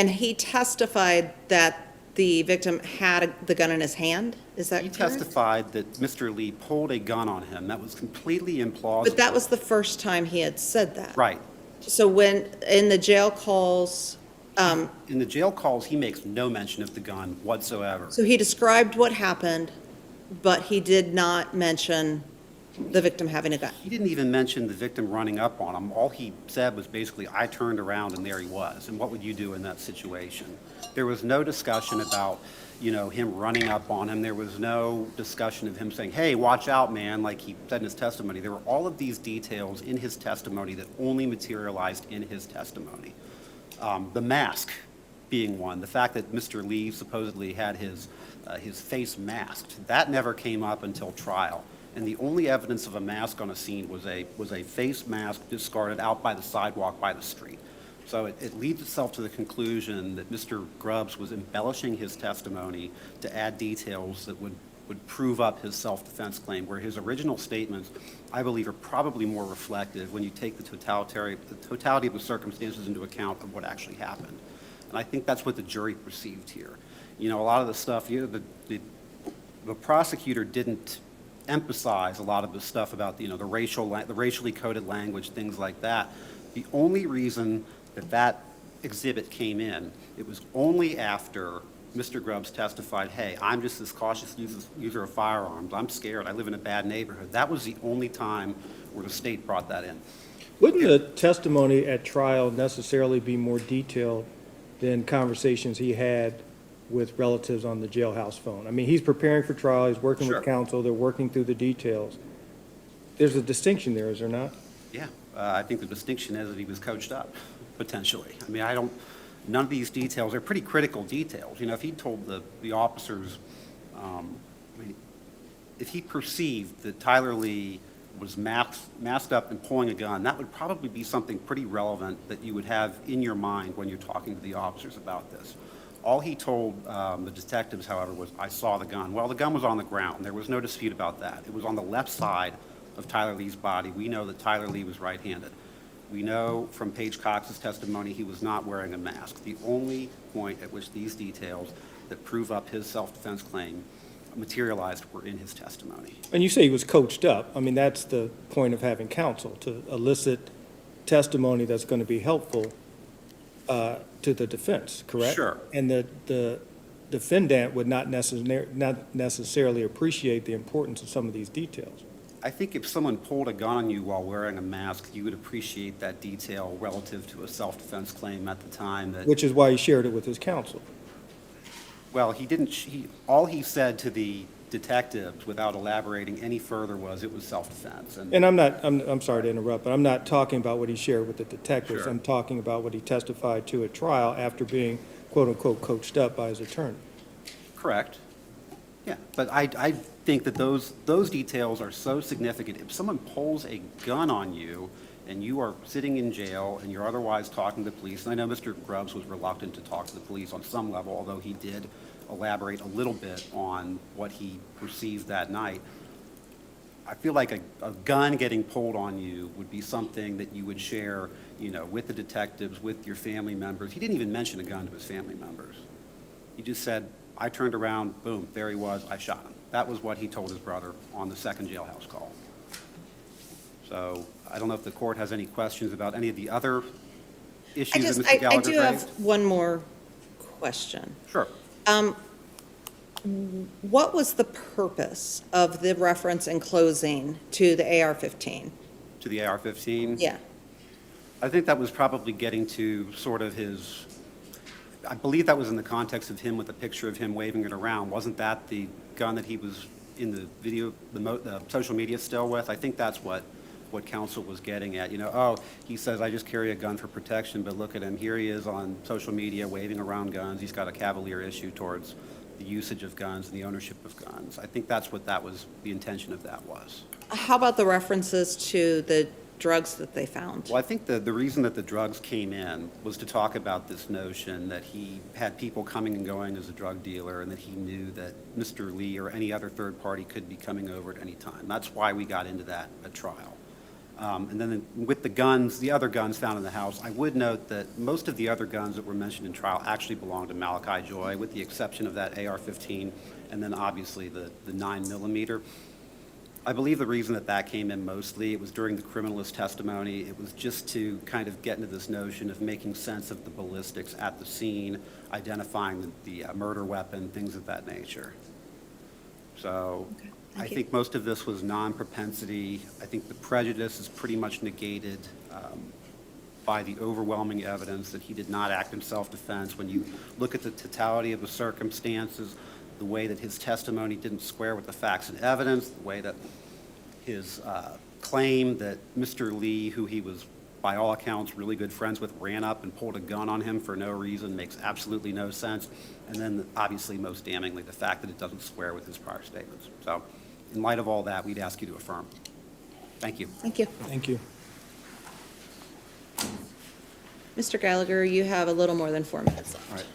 Speaker 1: he testified that the victim had the gun in his hand, is that
Speaker 5: He
Speaker 1: correct?
Speaker 5: testified that Mr. Lee pulled a gun on him. That was completely implausible.
Speaker 1: But that was the first time he had said that.
Speaker 5: Right.
Speaker 1: So when, in the jail calls,
Speaker 5: In the jail calls, he makes no mention of the gun whatsoever.
Speaker 1: so he described what happened, but he did not mention the victim having a gun.
Speaker 5: He didn't even mention the victim running up on him. All he said was basically, I turned around and there he was. And what would you do in that situation? There was no discussion about, him running up on him. There was no discussion of him saying, hey, watch out, man, like he said in his testimony. There were all of these details in his testimony that only materialized in his testimony. The mask being one, the fact that Mr. Lee supposedly had his face masked, that never came up until trial. And the only evidence of a mask on a scene was a face mask discarded out by the sidewalk by the street. So it leads itself to the conclusion that Mr. Grubbs was embellishing his testimony to add details that would prove up his self-defense claim, where his original statements, I believe, are probably more reflective when you take the totality of the circumstances into account of what actually happened. And I think that's what the jury perceived here. A lot of the stuff, the prosecutor didn't emphasize a lot of the stuff about the racially coded language, things like that. The only reason that exhibit came in, it was only after Mr. Grubbs testified, hey, I'm just this cautious user of firearms. I'm scared. I live in a bad neighborhood. That was the only time where the state brought that in.
Speaker 7: Wouldn't the testimony at trial necessarily be more detailed than conversations he had with relatives on the jailhouse phone? I mean, he's preparing for trial, he's working
Speaker 5: Sure.
Speaker 7: with counsel, they're working through the details. There's a distinction there, is there not?
Speaker 5: Yeah, I think the distinction is that he was coached up, potentially. I mean, none of these details are pretty critical details. If he told the officers, if he perceived that Tyler Lee was masked up and pulling a gun, that would probably be something pretty relevant that you would have in your mind when you're talking to the officers about this. All he told the detectives, however, was, I saw the gun. Well, the gun was on the ground. There was no dispute about that. It was on the left side of Tyler Lee's body. We know that Tyler Lee was right-handed. We know from Paige Cox's testimony he was not wearing a mask. The only point at which these details that prove up his self-defense claim materialized were in his testimony.
Speaker 7: And you say he was coached up. I mean, that's the point of having counsel, to elicit testimony that's going to be helpful to the defense, correct?
Speaker 5: Sure.
Speaker 7: And the defendant would not necessarily appreciate the importance of some of these details.
Speaker 5: I think if someone pulled a gun on you while wearing a mask, you would appreciate that detail relative to a self-defense claim at the time.
Speaker 7: Which is why he shared it with his counsel.
Speaker 5: Well, he didn't. All he said to the detectives, without elaborating any further, was it was self-defense.
Speaker 7: And I'm sorry to interrupt, but I'm not talking about what he shared with the detectives.
Speaker 5: Sure.
Speaker 7: I'm talking about what he testified to at trial after being, quote-unquote, coached up by his attorney.
Speaker 5: Correct. Yeah, but I think that those details are so significant. If someone pulls a gun on you and you are sitting in jail and you're otherwise talking to the police, and I know Mr. Grubbs was reluctant to talk to the police on some level, although he did elaborate a little bit on what he perceived that night. I feel like a gun getting pulled on you would be something that you would share, with the detectives, with your family members. He didn't even mention a gun to his family members. He just said, I turned around, boom, there he was, I shot him. That was what he told his brother on the second jailhouse call. So I don't know if the court has any questions about any of the other issues that Mr.
Speaker 1: I
Speaker 5: Gallagher
Speaker 1: do have
Speaker 5: raised.
Speaker 1: one more question.
Speaker 5: Sure.
Speaker 1: What was the purpose of the reference in closing to the AR-15?
Speaker 5: To the AR-15?
Speaker 1: Yeah.
Speaker 5: I think that was probably getting to sort of his, I believe that was in the context of him with a picture of him waving it around. Wasn't that the gun that he was in the video, the social media still with? I think that's what counsel was getting at. He says, I just carry a gun for protection, but look at him. Here he is on social media waving around guns. He's got a cavalier issue towards the usage of guns and the ownership of guns. I think that's what that was, the intention of that was.
Speaker 1: How about the references to the drugs that they found?
Speaker 5: Well, I think the reason that the drugs came in was to talk about this notion that he had people coming and going as a drug dealer and that he knew that Mr. Lee or any other third party could be coming over at any time. That's why we got into that at trial. And then with the guns, the other guns found in the house, I would note that most of the other guns that were mentioned in trial actually belonged to Malachi Joy, with the exception of that AR-15 and then obviously the 9mm. I believe the reason that that came in mostly, it was during the criminalist testimony. It was just to kind of get into this notion of making sense of the ballistics at the scene, identifying the murder weapon, things of that nature. So I
Speaker 1: Thank you.
Speaker 5: think most of this was non-propensity. I think the prejudice is pretty much negated by the overwhelming evidence that he did not act in self-defense. When you look at the totality of the circumstances, the way that his testimony didn't square with the facts and evidence, the way that his claim that Mr. Lee, who he was by all accounts really good friends with, ran up and pulled a gun on him for no reason makes absolutely no sense. And then obviously most damningly, the fact that it doesn't square with his prior statements. So in light of all that, we'd ask you to affirm. Thank you.
Speaker 1: Thank you.
Speaker 7: Thank you.
Speaker 1: Mr. Gallagher, you have a little more than 4 minutes left.
Speaker 8: All right.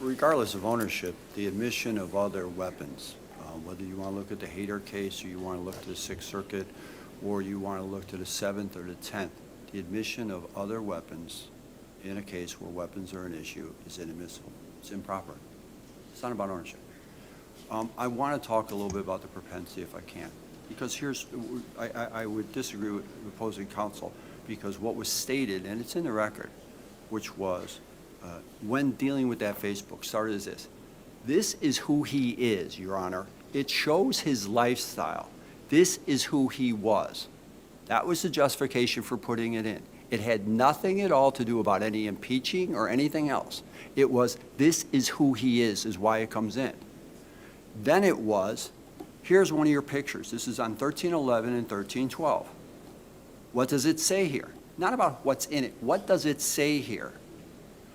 Speaker 8: Regardless of ownership, the admission of other weapons, whether you want to look at the Hayter case or you want to look to the Sixth Circuit or you want to look to the Seventh or the 10th, the admission of other weapons in a case where weapons are an issue is inadmissible. It's improper. It's not about ownership. I want to talk a little bit about the propensity if I can, because I would disagree with opposing counsel, because what was stated, and it's in the record, which was when dealing with that Facebook, started as this. This is who he is, Your Honor. It shows his lifestyle. This is who he was. That was the justification for putting it in. It had nothing at all to do about any impeaching or anything else. It was, this is who he is why it comes in. Then it was, here's one of your pictures. This is on 1311 and 1312. What does it say here? Not about what's in it. What does it say here?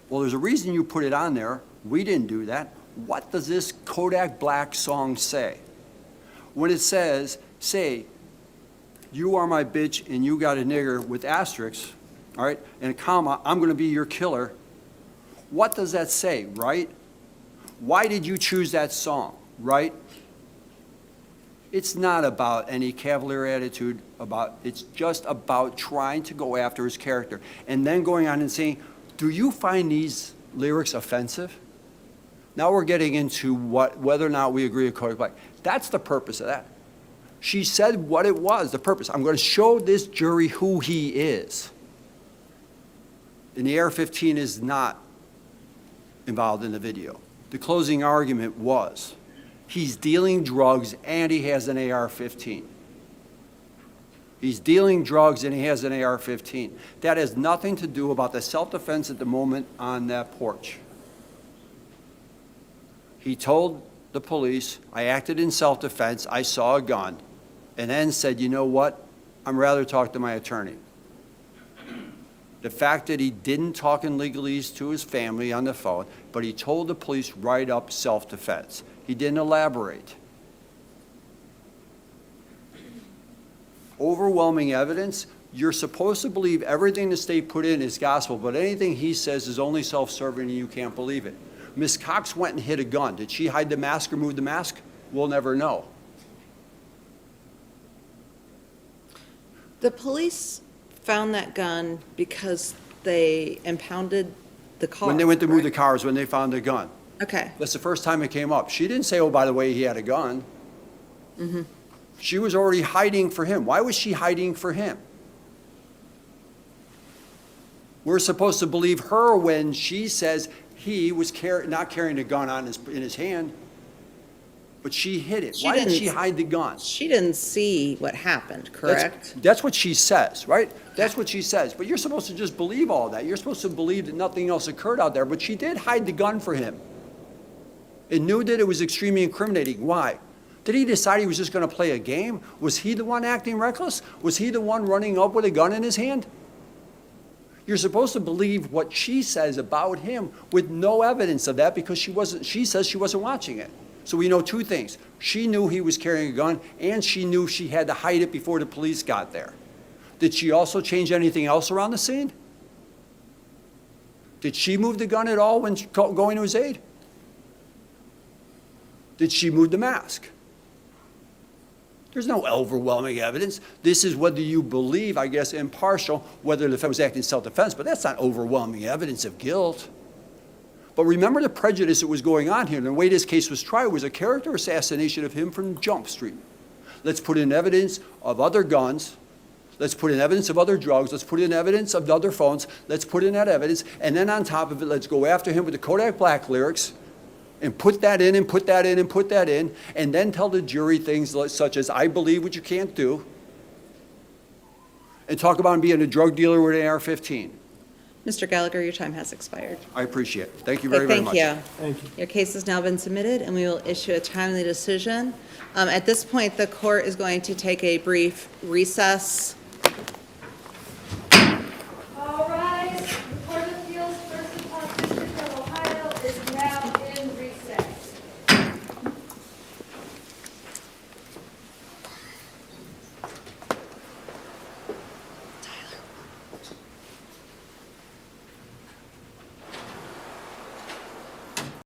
Speaker 8: Well, there's a reason you put it on there. We didn't do that. What does this Kodak Black song say? When it says, say, you are my bitch and you got a nigger with asterisks, all right, and a comma, I'm going to be your killer. What does that say, right? Why did you choose that song, right? It's not about any cavalier attitude it's just about trying to go after his character. And then going on and saying, do you find these lyrics offensive? Now we're getting into whether or not we agree with Kodak Black. That's the purpose of that. She said what it was, the purpose. I'm going to show this jury who he is. And the AR-15 is not involved in the video. The closing argument was, he's dealing drugs and he has an AR-15. He's dealing drugs and he has an AR-15. That has nothing to do about the self-defense at the moment on that porch. He told the police, I acted in self-defense, I saw a gun, and then said, you know what, I'd rather talk to my attorney. The fact that he didn't talk in legalese to his family on the phone, but he told the police right up self-defense. He didn't elaborate. Overwhelming evidence, you're supposed to believe everything the state put in is gospel, but anything he says is only self-serving and you can't believe it. Ms. Cox went and hid a gun. Did she hide the mask or move the mask? We'll never know.
Speaker 1: The police found that gun because they impounded the car.
Speaker 8: When they went to move the
Speaker 1: correct?
Speaker 8: cars, when they found the gun.
Speaker 1: Okay.
Speaker 8: That's the first time it came up. She didn't say, oh, by the way, he had a gun. She was already hiding for him. Why was she hiding for him? We're supposed to believe her when she says he was not carrying a gun in his hand, but she hid it. Why did she hide the gun?
Speaker 1: She didn't see what happened, correct?
Speaker 8: That's what she says, right? That's what she says. But you're supposed to just believe all that. You're supposed to believe that nothing else occurred out there. But she did hide the gun for him and knew that it was extremely incriminating. Why? Did he decide he was just going to play a game? Was he the one acting reckless? Was he the one running up with a gun in his hand? You're supposed to believe what she says about him with no evidence of that because she says she wasn't watching it. So we know two things. She knew he was carrying a gun, and she knew she had to hide it before the police got there. Did she also change anything else around the scene? Did she move the gun at all when going to his aid? Did she move the mask? There's no overwhelming evidence. This is whether you believe, I guess, impartial, whether the defendant was acting in self-defense, but that's not overwhelming evidence of guilt. But remember the prejudice that was going on here. And the way this case was tried was a character assassination of him from Jump Street. Let's put in evidence of other guns. Let's put in evidence of other drugs. Let's put in evidence of other phones. Let's put in that evidence. And then on top of it, let's go after him with the Kodak Black lyrics and put that in and put that in and put that in, and then tell the jury things such as, I believe what you can't do, and talk about him being a drug dealer with an AR-15.
Speaker 1: Mr. Gallagher, your time has expired.
Speaker 8: I appreciate it. Thank you very, very much.
Speaker 1: Thank you.
Speaker 7: Thank you.
Speaker 1: Your case has now been submitted, and we will issue a timely decision. At this point, the court is going to take a brief recess